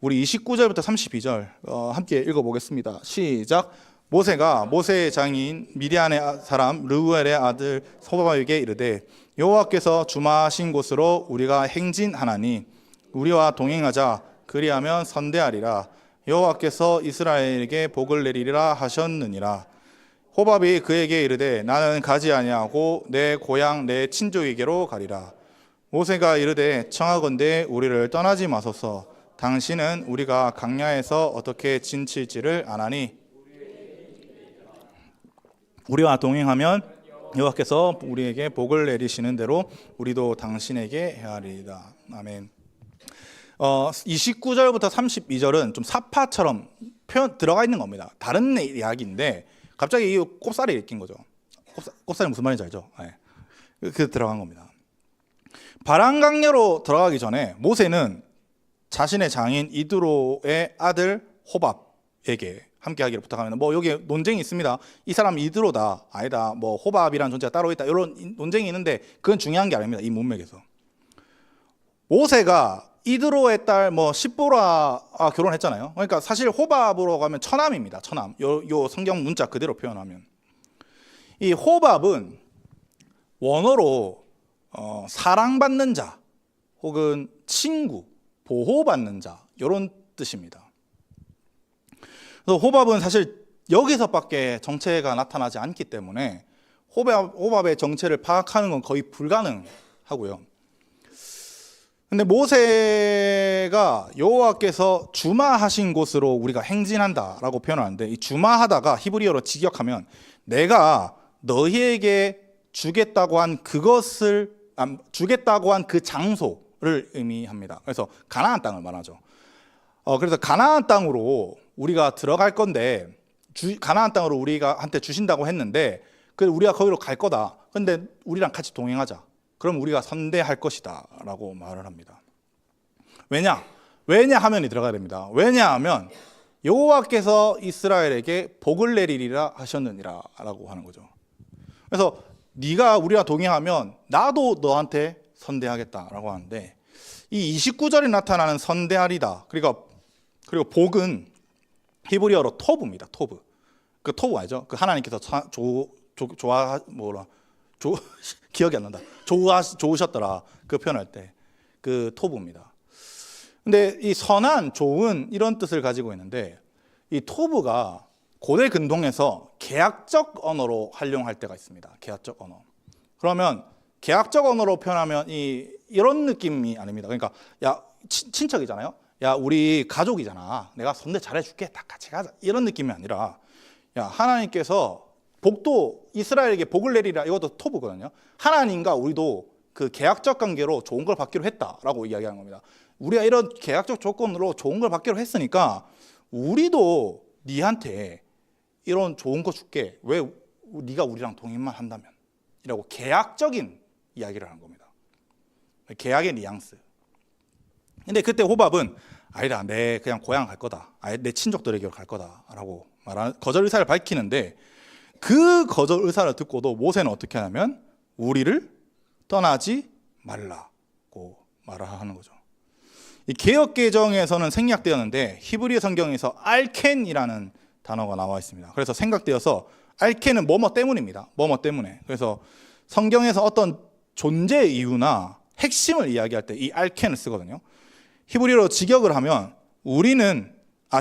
S1: 우리 29절부터 32절 함께 읽어보겠습니다. 시작. 모세가 모세의 장인 미디안의 사람 르우엘의 아들 호밥에게 이르되 여호와께서 주마하신 곳으로 우리가 행진하나니 우리와 동행하자. 그리하면 선대하리라. 여호와께서 이스라엘에게 복을 내리리라 하셨느니라. 호밥이 그에게 이르되 나는 가지 아니하고 내 고향 내 친족에게로 가리라. 모세가 이르되 청하건대 우리를 떠나지 마소서. 당신은 우리가 강야에서 어떻게 진칠지를 아나니 우리와 동행하면 여호와께서 우리에게 복을 내리시는 대로 우리도 당신에게 헤아리리다. 아멘. 29절부터 32절은 좀 사파처럼 들어가 있는 겁니다. 다른 이야기인데 갑자기 이 꼽살이 읽힌 거죠. 꼽살이 무슨 말인지 알죠? 네. 그 들어간 겁니다. 바람강야로 들어가기 전에 모세는 자신의 장인 이드로의 아들 호밥에게 함께 하기를 부탁하면 여기 논쟁이 있습니다. 이 사람 이드로다 아니다 호밥이라는 존재가 따로 있다 이런 논쟁이 있는데 그건 중요한 게 아닙니다. 이 문맥에서 모세가 이드로의 딸 십보라 결혼했잖아요. 그러니까 사실 호밥으로 가면 처남입니다. 처남. 요 성경 문자 그대로 표현하면 이 호밥은 원어로 사랑받는 자 혹은 친구, 보호받는 자 이런 뜻입니다. 그래서 호밥은 사실 여기서밖에 정체가 나타나지 않기 때문에 호밥의 정체를 파악하는 건 거의 불가능하고요. 근데 모세가 여호와께서 주마하신 곳으로 우리가 행진한다라고 표현하는데, 이 주마하다가 히브리어로 직역하면 내가 너희에게 주겠다고 한 그 장소를 의미합니다. 그래서 가나안 땅을 말하죠. 그래서 가나안 땅으로 우리가 들어갈 건데, 가나안 땅으로 우리가 한테 주신다고 했는데, 그래서 우리가 거기로 갈 거다. 근데 우리랑 같이 동행하자. 그럼 우리가 선대할 것이다 라고 말을 합니다. 왜냐 하면이 들어가야 됩니다. 왜냐하면 여호와께서 이스라엘에게 복을 내리리라 하셨느니라 라고 하는 거죠. 그래서 네가 우리와 동행하면 나도 너한테 선대하겠다라고 하는데, 이 29절에 나타나는 선대하리다, 그리고 복은 히브리어로 토브입니다. 토브. 그 토브 알죠? 그 하나님께서 기억이 안 난다. 좋으셨더라. 그 표현할 때 그 토브입니다. 근데 이 선한, 좋은 이런 뜻을 가지고 있는데, 이 토브가 고대 근동에서 계약적 언어로 활용할 때가 있습니다. 계약적 언어. 그러면 계약적 언어로 표현하면 이런 느낌이 아닙니다. 그러니까 야, 친척이잖아요. 야, 우리 가족이잖아. 내가 선대 잘해줄게. 다 같이 가자. 이런 느낌이 아니라, 야, 하나님께서 복도 이스라엘에게 복을 내리라, 이것도 토브거든요. 하나님과 우리도 그 계약적 관계로 좋은 걸 받기로 했다라고 이야기하는 겁니다. 우리가 이런 계약적 조건으로 좋은 걸 받기로 했으니까 우리도 니한테 이런 좋은 거 줄게. 왜 네가 우리랑 동행만 한다면, 이라고 계약적인 이야기를 하는 겁니다. 계약의 뉘앙스. 근데 그때 호밥은 아니다, 내 그냥 고향 갈 거다, 내 친족들에게로 갈 거다라고 거절 의사를 밝히는데, 그 거절 의사를 듣고도 모세는 어떻게 하냐면 우리를 떠나지 말라고 말하는 거죠. 이 개역개정에서는 생략되었는데 히브리 성경에서 알켄이라는 단어가 나와 있습니다. 그래서 생각되어서 알켄은 뭐뭐 때문입니다. 뭐뭐 때문에. 그래서 성경에서 어떤 존재의 이유나 핵심을 이야기할 때 이 알켄을 쓰거든요. 히브리어로 직역을 하면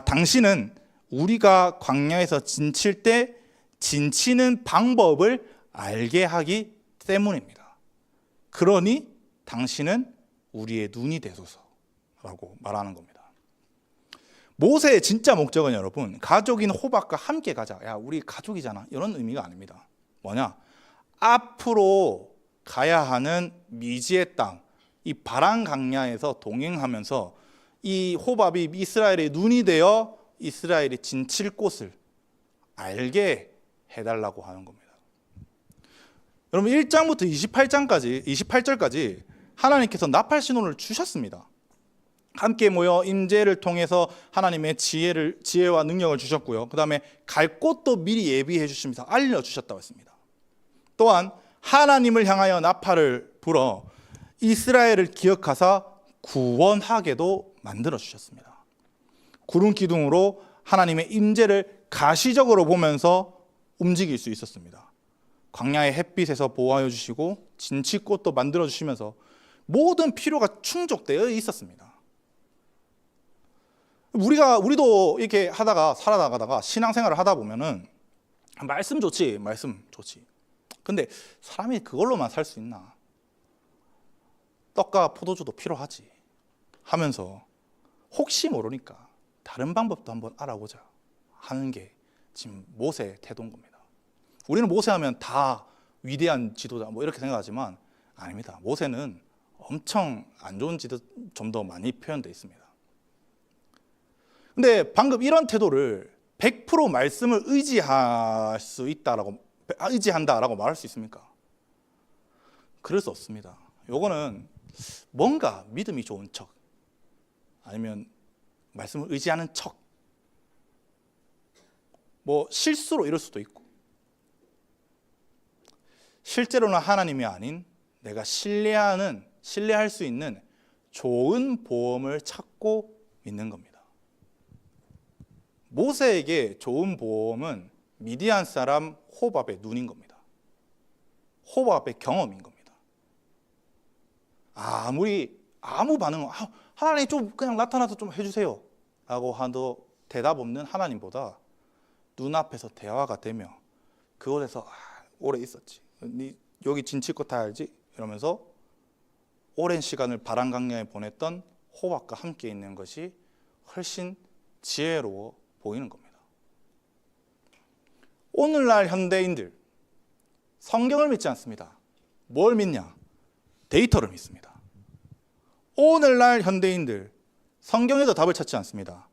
S1: 당신은 우리가 광야에서 진칠 때 진치는 방법을 알게 하기 때문입니다. 그러니 당신은 우리의 눈이 되소서라고 말하는 겁니다. 모세의 진짜 목적은 여러분, 가족인 호박과 함께 가자. 야, 우리 가족이잖아. 이런 의미가 아닙니다. 뭐냐? 앞으로 가야 하는 미지의 땅, 이 바란 강야에서 동행하면서 이 호밥이 이스라엘의 눈이 되어 이스라엘이 진칠 곳을 알게 해달라고 하는 겁니다. 여러분, 1장부터 28절까지 하나님께서 나팔 신호를 주셨습니다. 함께 모여 임재를 통해서 하나님의 지혜와 능력을 주셨고요. 그 다음에 갈 곳도 미리 예비해 주시면서 알려주셨다고 했습니다. 또한 하나님을 향하여 나팔을 불어 이스라엘을 기억하사 구원하게도 만들어 주셨습니다. 구름 기둥으로 하나님의 임재를 가시적으로 보면서 움직일 수 있었습니다. 광야의 햇빛에서 보호하여 주시고 진치꽃도 만들어 주시면서 모든 필요가 충족되어 있었습니다. 우리도 이렇게 하다가 살아나가다가 신앙생활을 하다 보면은 말씀 좋지. 근데 사람이 그걸로만 살 수 있나? 떡과 포도주도 필요하지 하면서 혹시 모르니까 다른 방법도 한번 알아보자 하는 게 지금 모세의 태도인 겁니다. 우리는 모세하면 다 위대한 지도자 뭐 이렇게 생각하지만 아닙니다. 모세는 엄청 안 좋은 점도 많이 표현되어 있습니다. 근데 방금 이런 태도를 100% 말씀을 의지한다라고 말할 수 있습니까? 그럴 수 없습니다. 요거는 뭔가 믿음이 좋은 척, 아니면 말씀을 의지하는 척, 뭐 실수로 이럴 수도 있고, 실제로는 하나님이 아닌 내가 신뢰할 수 있는 좋은 보험을 찾고 믿는 겁니다. 모세에게 좋은 보험은 미디안 사람 호밥의 눈인 겁니다. 호밥의 경험인 겁니다. 아무 반응, 하나님 좀 그냥 나타나서 좀 해주세요 라고 하도 대답 없는 하나님보다 눈앞에서 대화가 되며 그곳에서 오래 있었지. 네 여기 진치껏 다 알지? 이러면서 오랜 시간을 바람 강야에 보냈던 호박과 함께 있는 것이 훨씬 지혜로워 보이는 겁니다. 오늘날 현대인들 성경을 믿지 않습니다. 뭘 믿냐? 데이터를 믿습니다. 오늘날 현대인들 성경에도 답을 찾지 않습니다.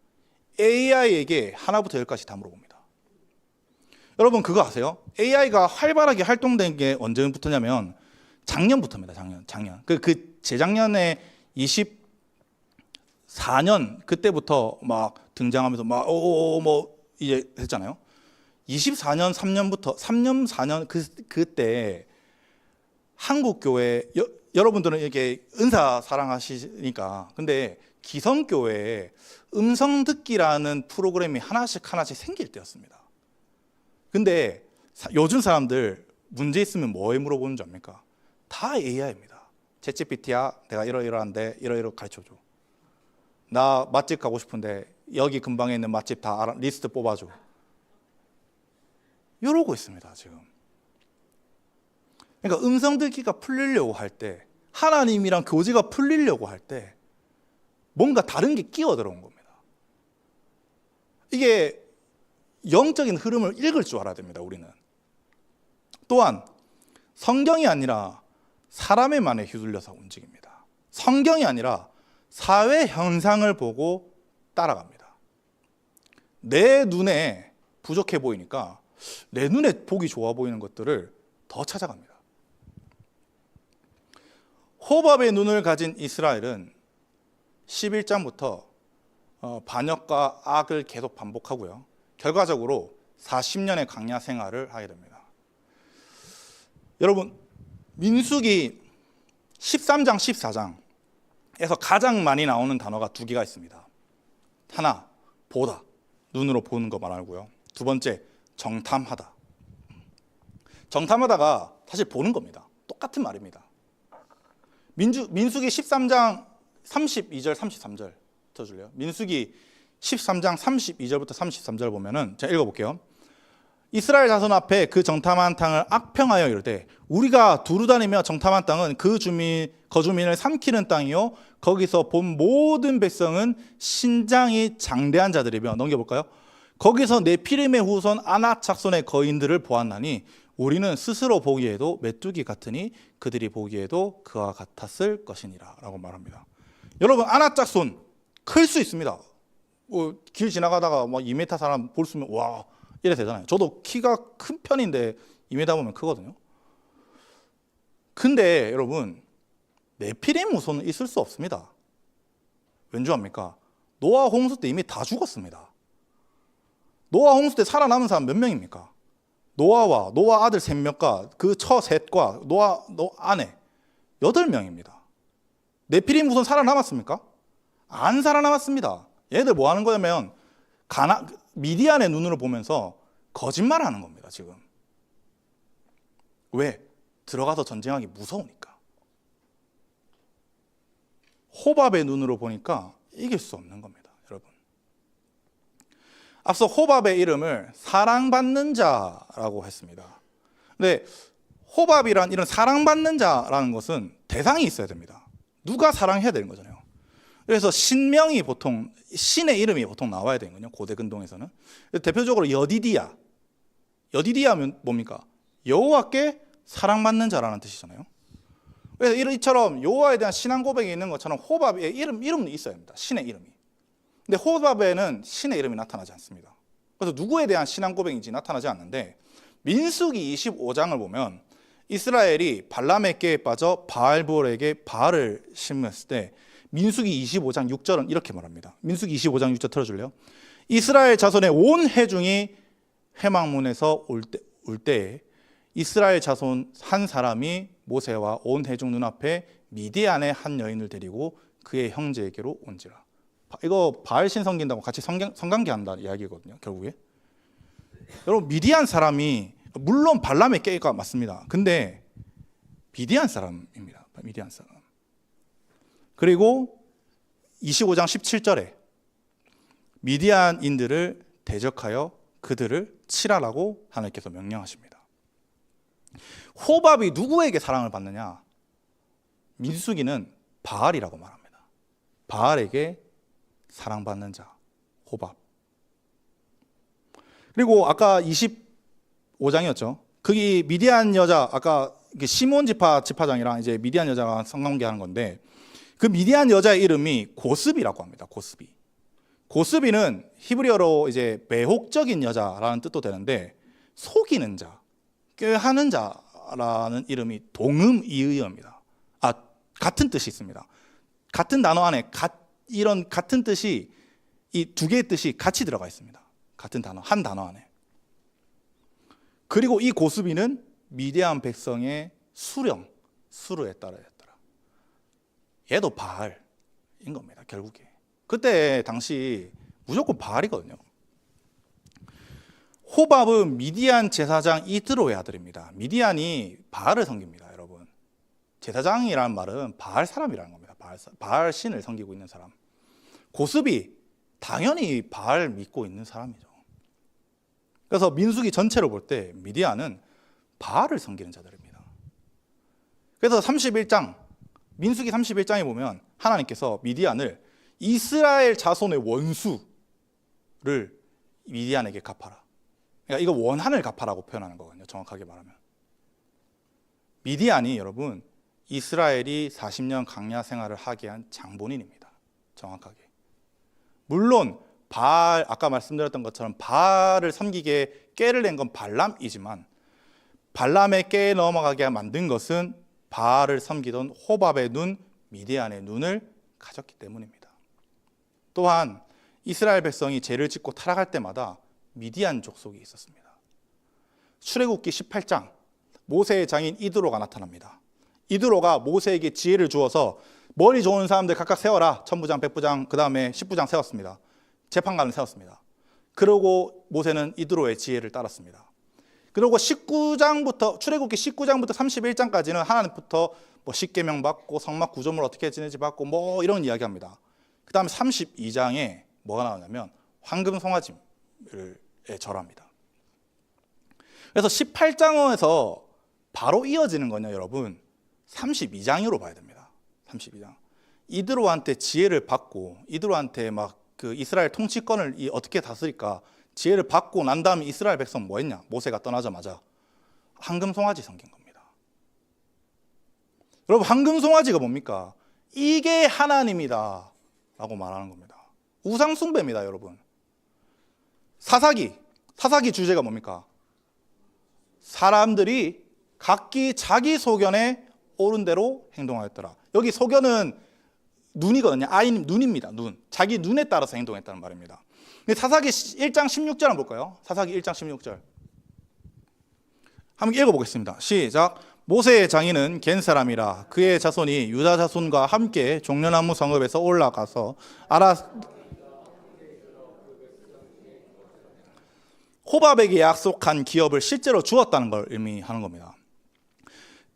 S1: AI에게 하나부터 열까지 다 물어봅니다. 여러분 그거 아세요? AI가 활발하게 활동된 게 언제부터냐면 작년부터입니다. 작년. 그 재작년에 24년 그때부터 막 등장하면서 막 뭐 이제 했잖아요. 24년 3년부터 3년 4년 그때 한국 교회 여러분들은 이렇게 은사 사랑하시니까 근데 기성교회에 음성 듣기라는 프로그램이 하나씩 생길 때였습니다. 근데 요즘 사람들 문제 있으면 뭐에 물어보는 줄 압니까? 다 AI입니다. 챗GPT야 내가 이러이러한데 이러이러 가르쳐줘. 나 맛집 가고 싶은데 여기 근방에 있는 맛집 다 리스트 뽑아줘. 이러고 있습니다 지금. 그러니까 음성 듣기가 풀리려고 할 때 하나님이랑 교제가 풀리려고 할 때 뭔가 다른 게 끼어 들어온 겁니다. 이게 영적인 흐름을 읽을 줄 알아야 됩니다 우리는. 또한 성경이 아니라 사람의 말에 휘둘려서 움직입니다. 성경이 아니라 사회 현상을 보고 따라갑니다. 내 눈에 부족해 보이니까 내 눈에 보기 좋아 보이는 것들을 더 찾아갑니다. 호밥의 눈을 가진 이스라엘은 11장부터 반역과 악을 계속 반복하고요. 결과적으로 40년의 광야 생활을 하게 됩니다. 여러분 민수기 13장 14장에서 가장 많이 나오는 단어가 두 개가 있습니다. 하나 보다, 눈으로 보는 거 말하고요. 두 번째 정탐하다. 정탐하다가 사실 보는 겁니다. 똑같은 말입니다. 민수기 13장 32절 33절 들어줄래요? 민수기 13장 32절부터 33절 보면은 제가 읽어볼게요. 이스라엘 자손 앞에 그 정탐한 땅을 악평하여 이르되 우리가 두루 다니며 정탐한 땅은 그 거주민을 삼키는 땅이요 거기서 본 모든 백성은 신장이 장대한 자들이며 넘겨볼까요? 거기서 네피림의 후손 아낙 짝손의 거인들을 보았나니 우리는 스스로 보기에도 메뚜기 같으니 그들이 보기에도 그와 같았을 것이니라 라고 말합니다. 여러분 아낙 짝손 클 수 있습니다. 길 지나가다가 막 2m 사람 볼 수 있으면 와 이래 되잖아요. 저도 키가 큰 편인데 2m 보면 크거든요. 근데 여러분 네피림 후손은 있을 수 없습니다. 왠지 압니까? 노아 홍수 때 이미 다 죽었습니다. 노아 홍수 때 살아남은 사람 몇 명입니까? 노아와 노아 아들 3명과 그 처 셋과 노아 아내 8명입니다. 네피림 후손 살아남았습니까? 안 살아남았습니다. 얘들 뭐 하는 거냐면 미디안의 눈으로 보면서 거짓말하는 겁니다. 지금. 왜? 들어가서 전쟁하기 무서우니까. 호밥의 눈으로 보니까 이길 수 없는 겁니다. 여러분. 앞서 호밥의 이름을 사랑받는 자라고 했습니다. 근데 호밥이란 이런 사랑받는 자라는 것은 대상이 있어야 됩니다. 누가 사랑해야 되는 거잖아요. 그래서 신명이 보통 신의 이름이 보통 나와야 되거든요. 고대 근동에서는. 대표적으로 여디디아면 뭡니까? 여호와께 사랑받는 자라는 뜻이잖아요. 그래서 이처럼 여호와에 대한 신앙 고백이 있는 것처럼 호밥에 이름도 있어야 합니다. 신의 이름이. 근데 호밥에는 신의 이름이 나타나지 않습니다. 그래서 누구에 대한 신앙 고백인지 나타나지 않는데 민수기 25장을 보면 이스라엘이 발람의 깨에 빠져 바알볼에게 바알을 심었을 때 민수기 25장 6절은 이렇게 말합니다. 민수기 25장 6절 틀어줄래요? 이스라엘 자손의 온 회중이 회막문에서 올 때에 이스라엘 자손 한 사람이 모세와 온 회중 눈앞에 미디안의 한 여인을 데리고 그의 형제에게로 온지라. 이거 바알신 섬긴다고 같이 성관계한다 이야기거든요. 결국에. 여러분 미디안 사람이 물론 발람의 깨가 맞습니다. 근데 미디안 사람입니다. 미디안 사람. 그리고 25장 17절에 미디안인들을 대적하여 그들을 칠하라고 하나님께서 명령하십니다. 호밥이 누구에게 사랑을 받느냐? 민수기는 바알이라고 말합니다. 바알에게 사랑받는 자, 호밥. 그리고 아까 25장이었죠. 거기 미디안 여자, 아까 시몬 지파장이랑 이제 미디안 여자가 성관계하는 건데, 그 미디안 여자의 이름이 고스비라고 합니다. 고스비. 고스비는 히브리어로 이제 매혹적인 여자라는 뜻도 되는데, 속이는 자, 꾀하는 자라는 이름이 동음이의어입니다. 같은 뜻이 있습니다. 같은 단어 안에 이런 같은 뜻이, 이 두 개의 뜻이 같이 들어가 있습니다. 같은 단어, 한 단어 안에. 그리고 이 고스비는 미디안 백성의 수르에 따라였더라. 얘도 바알인 겁니다. 결국에. 그때 당시 무조건 바알이거든요. 호밥은 미디안 제사장 이드로의 아들입니다. 미디안이 바알을 섬깁니다, 여러분. 제사장이라는 말은 바알 사람이라는 겁니다. 바알 신을 섬기고 있는 사람. 고스비 당연히 바알 믿고 있는 사람이죠. 그래서 민수기 전체로 볼 때 미디안은 바알을 섬기는 자들입니다. 그래서 31장, 민수기 31장에 보면 하나님께서 미디안을 이스라엘 자손의 원수를 미디안에게 갚아라. 그러니까 이거 원한을 갚아라고 표현하는 거거든요. 정확하게 말하면. 미디안이 여러분 이스라엘이 40년 광야 생활을 하게 한 장본인입니다. 정확하게. 물론 바알, 아까 말씀드렸던 것처럼 바알을 섬기게 꾀를 낸 건 발람이지만 발람의 꾀에 넘어가게 만든 것은 바알을 섬기던 호밥의 눈, 미디안의 눈을 가졌기 때문입니다. 또한 이스라엘 백성이 죄를 짓고 타락할 때마다 미디안 족속이 있었습니다. 출애굽기 18장, 모세의 장인 이드로가 나타납니다. 이드로가 모세에게 지혜를 주어서 머리 좋은 사람들 각각 세워라. 천부장, 백부장, 그 다음에 십부장 세웠습니다. 재판관을 세웠습니다. 그러고 모세는 이드로의 지혜를 따랐습니다. 그리고 19장부터 출애굽기 19장부터 31장까지는 하나님부터 뭐 십계명 받고 성막 구조물 어떻게 지내지 받고 뭐 이런 이야기합니다. 그 다음에 32장에 뭐가 나오냐면 황금 송아지를 절합니다. 그래서 18장에서 바로 이어지는 거냐 여러분 32장으로 봐야 됩니다. 32장. 이드로한테 지혜를 받고 이드로한테 막 그 이스라엘 통치권을 어떻게 다스릴까 지혜를 받고 난 다음에 이스라엘 백성 뭐 했냐? 모세가 떠나자마자 황금 송아지 섬긴 겁니다. 여러분 황금 송아지가 뭡니까? 이게 하나님이다 라고 말하는 겁니다. 우상 숭배입니다, 여러분. 사사기 주제가 뭡니까? 사람들이 각기 자기 소견에 옳은 대로 행동하였더라. 여기 소견은 눈이거든요. 아이님 눈입니다. 눈. 자기 눈에 따라서 행동했다는 말입니다. 근데 사사기 1장 16절 한번 볼까요? 사사기 1장 16절. 한번 읽어보겠습니다. 시작. 모세의 장인은 겐 사람이라 그의 자손이 유다 자손과 함께 종려나무 성읍에서 올라가서 호밥에게 약속한 기업을 실제로 주었다는 걸 의미하는 겁니다.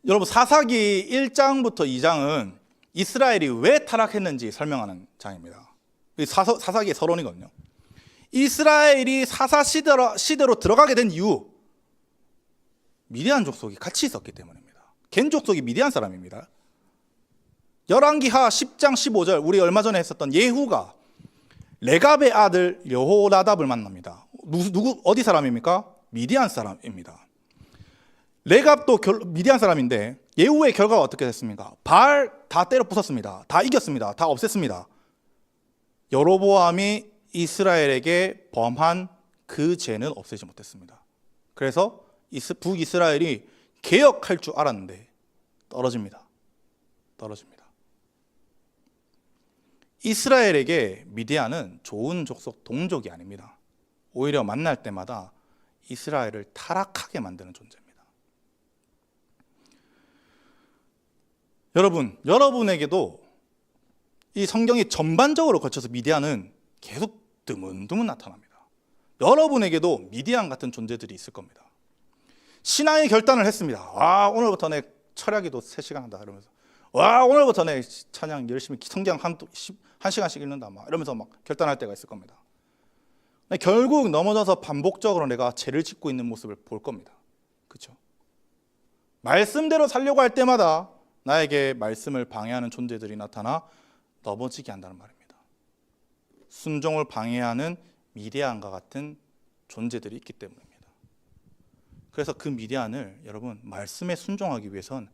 S1: 여러분 사사기 1장부터 2장은 이스라엘이 왜 타락했는지 설명하는 장입니다. 사사기의 서론이거든요. 이스라엘이 사사 시대로 들어가게 된 이유 미디안 족속이 같이 있었기 때문입니다. 겐 족속이 미디안 사람입니다. 열왕기하 10장 15절 우리 얼마 전에 했었던 예후가 레갑의 아들 여호나답을 만납니다. 누구 어디 사람입니까? 미디안 사람입니다. 레갑도 미디안 사람인데 예후의 결과가 어떻게 됐습니까? 바알 다 때려 부쉈습니다. 다 이겼습니다. 다 없앴습니다. 여로보암이 이스라엘에게 범한 그 죄는 없애지 못했습니다. 그래서 북이스라엘이 개혁할 줄 알았는데 떨어집니다. 이스라엘에게 미디안은 좋은 족속 동족이 아닙니다. 오히려 만날 때마다 이스라엘을 타락하게 만드는 존재입니다. 여러분에게도 이 성경이 전반적으로 거쳐서 미디안은 계속 드문드문 나타납니다. 여러분에게도 미디안 같은 존재들이 있을 겁니다. 신앙의 결단을 했습니다. 와 오늘부터 내 철야기도 3시간 한다 이러면서 와 오늘부터 내 찬양 열심히 성경 1시간씩 읽는다 막 이러면서 막 결단할 때가 있을 겁니다. 결국 넘어져서 반복적으로 내가 죄를 짓고 있는 모습을 볼 겁니다. 그렇죠? 말씀대로 살려고 할 때마다 나에게 말씀을 방해하는 존재들이 나타나 넘어지게 한다는 말입니다. 순종을 방해하는 미디안과 같은 존재들이 있기 때문입니다. 그래서 그 미디안을 여러분 말씀에 순종하기 위해선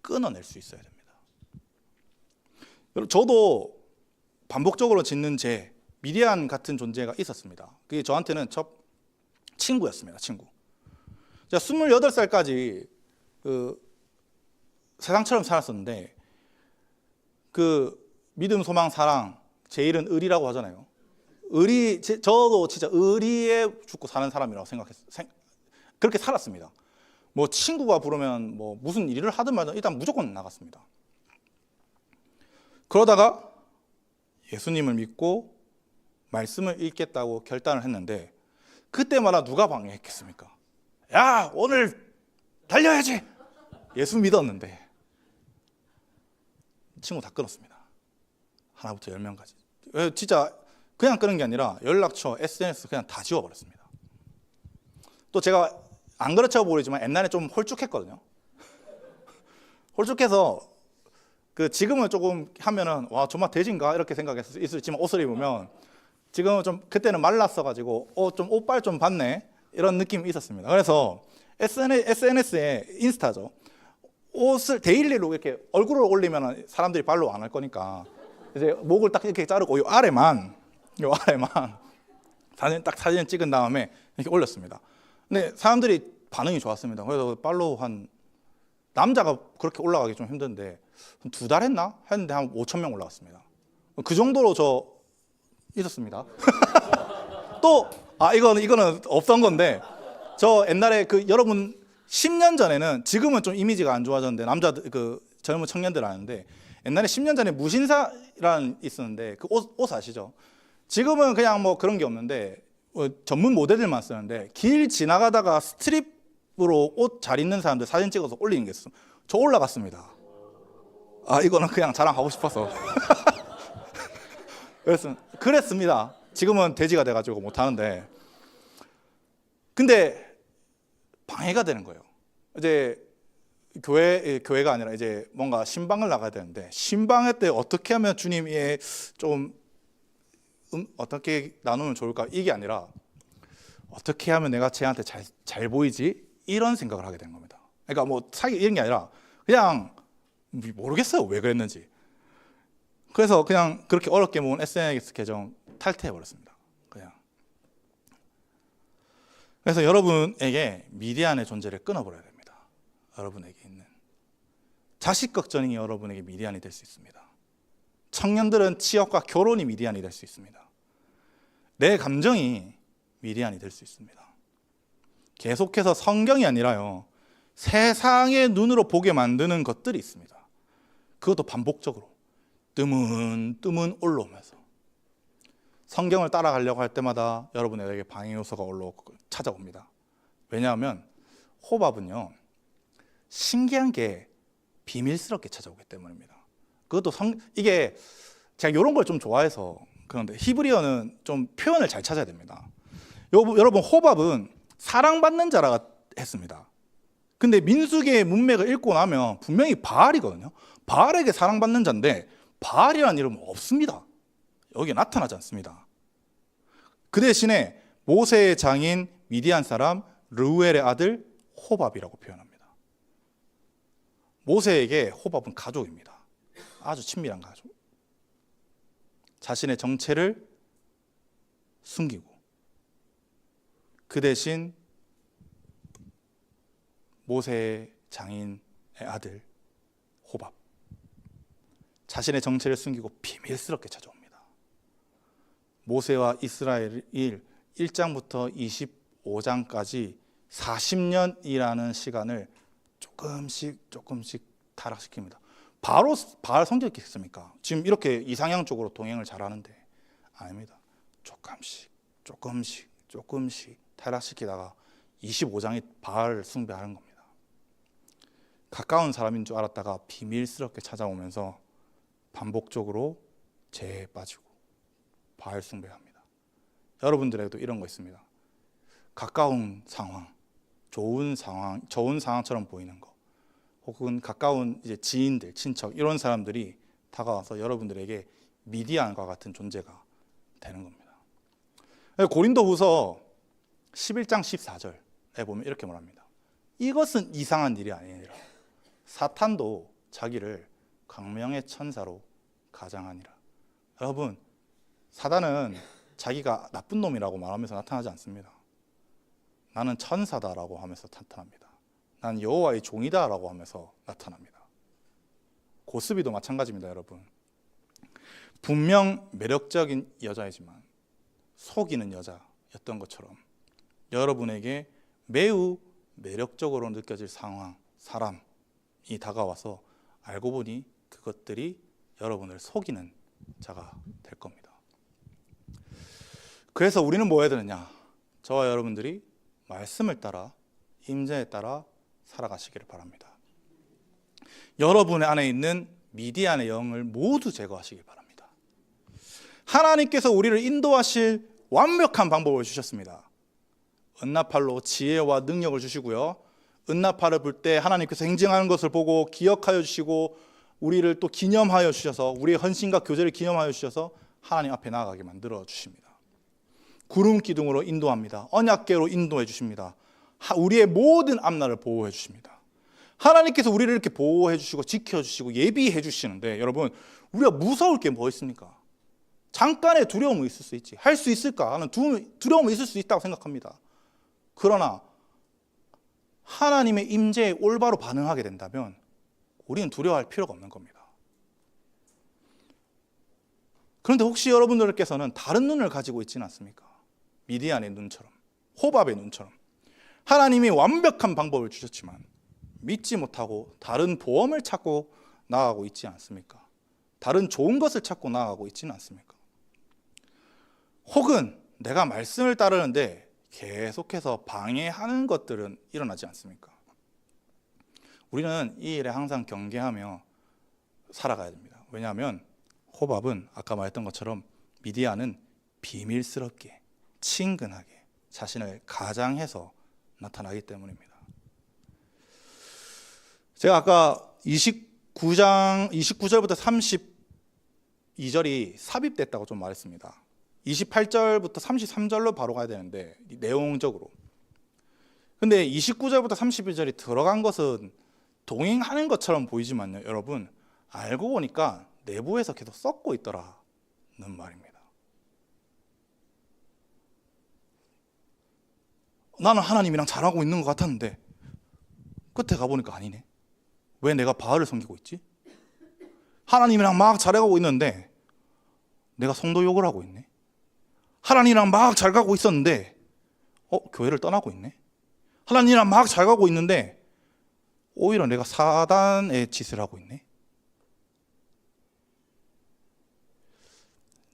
S1: 끊어낼 수 있어야 됩니다. 저도 반복적으로 짓는 죄, 미디안 같은 존재가 있었습니다. 그게 저한테는 첫 친구였습니다. 친구. 제가 28살까지 세상처럼 살았었는데 믿음, 소망, 사랑, 제일은 의리라고 하잖아요. 저도 진짜 의리에 죽고 사는 사람이라고 그렇게 살았습니다. 뭐 친구가 부르면 뭐 무슨 일을 하든 말든 일단 무조건 나갔습니다. 그러다가 예수님을 믿고 말씀을 읽겠다고 결단을 했는데 그때마다 누가 방해했겠습니까? 야, 오늘 달려야지. 예수 믿었는데 친구 다 끊었습니다. 하나부터 10명까지. 진짜 그냥 끊은 게 아니라 연락처, SNS 그냥 다 지워버렸습니다. 또 제가 안 그렇다고 보이지만 옛날에 좀 홀쭉했거든요. 홀쭉해서 지금은 조금 하면은 와 정말 돼지인가 이렇게 생각했을 수 있지만 옷을 입으면 지금은 좀 그때는 말랐어가지고 좀 옷발 좀 봤네 이런 느낌이 있었습니다. 그래서 SNS에 인스타죠. 옷을 데일리로 이렇게 얼굴을 올리면 사람들이 팔로우 안 할 거니까 이제 목을 딱 이렇게 자르고 요 아래만 사진 찍은 다음에 이렇게 올렸습니다. 근데 사람들이 반응이 좋았습니다. 그래서 팔로우 남자가 그렇게 올라가기 좀 힘든데 2달 했나? 했는데 한 5,000명 올라왔습니다. 그 정도로 저 있었습니다. 또 이거는 없던 건데 저 옛날에 여러분 10년 전에는 지금은 좀 이미지가 안 좋아졌는데 남자들 젊은 청년들 아는데 옛날에 10년 전에 무신사라는 있었는데 옷 아시죠? 지금은 그냥 뭐 그런 게 없는데 전문 모델들만 쓰는데 길 지나가다가 스트립으로 옷 잘 입는 사람들 사진 찍어서 올리는 게 있어. 저 올라갔습니다. 이거는 그냥 자랑하고 싶어서. 그랬습니다. 지금은 돼지가 돼가지고 못 하는데. 근데 방해가 되는 거예요. 이제 교회가 아니라 이제 뭔가 신방을 나가야 되는데 신방회 때 어떻게 하면 주님이 좀 어떻게 나누면 좋을까 이게 아니라 어떻게 하면 내가 쟤한테 잘 보이지 이런 생각을 하게 된 겁니다. 그러니까 뭐 사기 이런 게 아니라 그냥 모르겠어요 왜 그랬는지. 그래서 그냥 그렇게 어렵게 모은 SNS 계정 탈퇴해 버렸습니다. 그냥. 그래서 여러분에게 미디안의 존재를 끊어버려야 됩니다. 여러분에게 있는 자식 걱정이 여러분에게 미디안이 될 수 있습니다. 청년들은 취업과 결혼이 미디안이 될 수 있습니다. 내 감정이 미디안이 될 수 있습니다. 계속해서 성경이 아니라요 세상의 눈으로 보게 만드는 것들이 있습니다. 그것도 반복적으로 뜨문 올라오면서 성경을 따라가려고 할 때마다 여러분에게 방해 요소가 찾아옵니다. 왜냐하면 호밥은요 신기한 게 비밀스럽게 찾아오기 때문입니다. 그것도 이게 제가 이런 걸 좀 좋아해서 그런데 히브리어는 좀 표현을 잘 찾아야 됩니다. 여러분 호밥은 사랑받는 자라 했습니다. 근데 민수기의 문맥을 읽고 나면 분명히 바알이거든요. 바알에게 사랑받는 자인데 바알이라는 이름은 없습니다. 여기에 나타나지 않습니다. 그 대신에 모세의 장인 미디안 사람 르우엘의 아들 호밥이라고 표현합니다. 모세에게 호밥은 가족입니다. 아주 친밀한 가족. 자신의 정체를 숨기고 그 대신 모세의 장인의 아들 호밥 자신의 정체를 숨기고 비밀스럽게 찾아옵니다. 모세와 이스라엘 1장부터 25장까지 40년이라는 시간을 조금씩 타락시킵니다. 바알 성격이겠습니까? 지금 이렇게 이상향 쪽으로 동행을 잘하는데 아닙니다. 조금씩 타락시키다가 25장이 바알 숭배하는 겁니다. 가까운 사람인 줄 알았다가 비밀스럽게 찾아오면서 반복적으로 죄에 빠지고 바알 숭배합니다. 여러분들에게도 이런 거 있습니다. 가까운 상황, 좋은 상황처럼 보이는 거. 혹은 가까운 이제 지인들, 친척 이런 사람들이 다가와서 여러분들에게 미디안과 같은 존재가 되는 겁니다. 고린도후서 11장 14절에 보면 이렇게 말합니다. 이것은 이상한 일이 아니니라. 사탄도 자기를 광명의 천사로 가장하니라. 여러분, 사단은 자기가 나쁜 놈이라고 말하면서 나타나지 않습니다. 나는 천사다라고 하면서 나타납니다. 난 여호와의 종이다라고 하면서 나타납니다. 고스비도 마찬가지입니다, 여러분. 분명 매력적인 여자이지만 속이는 여자였던 것처럼 여러분에게 매우 매력적으로 느껴질 상황, 사람이 다가와서 알고 보니 그것들이 여러분을 속이는 자가 될 겁니다. 그래서 우리는 뭐 해야 되느냐? 저와 여러분들이 말씀을 따라, 임재에 따라 살아가시기를 바랍니다. 여러분의 안에 있는 미디안의 영을 모두 제거하시기 바랍니다. 하나님께서 우리를 인도하실 완벽한 방법을 주셨습니다. 은나팔로 지혜와 능력을 주시고요. 은나팔을 불 때 하나님께서 행정하는 것을 보고 기억하여 주시고 우리를 또 기념하여 주셔서 우리의 헌신과 교제를 기념하여 주셔서 하나님 앞에 나아가게 만들어 주십니다. 구름 기둥으로 인도합니다. 언약궤로 인도해 주십니다. 우리의 모든 앞날을 보호해 주십니다. 하나님께서 우리를 이렇게 보호해 주시고 지켜 주시고 예비해 주시는데 여러분, 우리가 무서울 게 뭐 있습니까? 잠깐의 두려움은 있을 수 있지. 할 수 있을까 하는 두려움은 있을 수 있다고 생각합니다. 그러나 하나님의 임재에 올바로 반응하게 된다면 우리는 두려워할 필요가 없는 겁니다. 그런데 혹시 여러분들께서는 다른 눈을 가지고 있지는 않습니까? 미디안의 눈처럼, 호밥의 눈처럼 하나님이 완벽한 방법을 주셨지만 믿지 못하고 다른 보험을 찾고 나아가고 있지 않습니까? 다른 좋은 것을 찾고 나아가고 있지는 않습니까? 혹은 내가 말씀을 따르는데 계속해서 방해하는 것들은 일어나지 않습니까? 우리는 이 일에 항상 경계하며 살아가야 됩니다. 왜냐하면 호밥은 아까 말했던 것처럼 미디안은 비밀스럽게 친근하게 자신을 가장해서 나타나기 때문입니다. 제가 아까 29절부터 32절이 삽입됐다고 좀 말했습니다. 28절부터 33절로 바로 가야 되는데 내용적으로. 근데 29절부터 32절이 들어간 것은 동행하는 것처럼 보이지만요, 여러분 알고 보니까 내부에서 계속 썩고 있더라는 말입니다. 나는 하나님이랑 잘하고 있는 것 같았는데 끝에 가보니까 아니네. 왜 내가 바알을 섬기고 있지? 하나님이랑 막 잘해가고 있는데 내가 성도 욕을 하고 있네. 하나님이랑 막 잘 가고 있었는데 교회를 떠나고 있네. 하나님이랑 막 잘 가고 있는데 오히려 내가 사단의 짓을 하고 있네.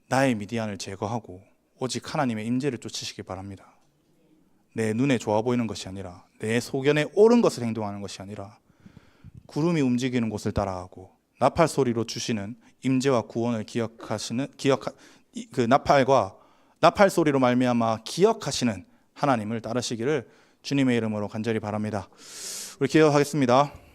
S1: 나의 미디안을 제거하고 오직 하나님의 임재를 쫓으시기 바랍니다. 내 눈에 좋아 보이는 것이 아니라 내 소견에 옳은 것을 행동하는 것이 아니라 구름이 움직이는 곳을 따라가고 나팔 소리로 주시는 임재와 구원을 그 나팔 소리로 말미암아 기억하시는 하나님을 따르시기를 주님의 이름으로 간절히 바랍니다. 우리 기도하겠습니다.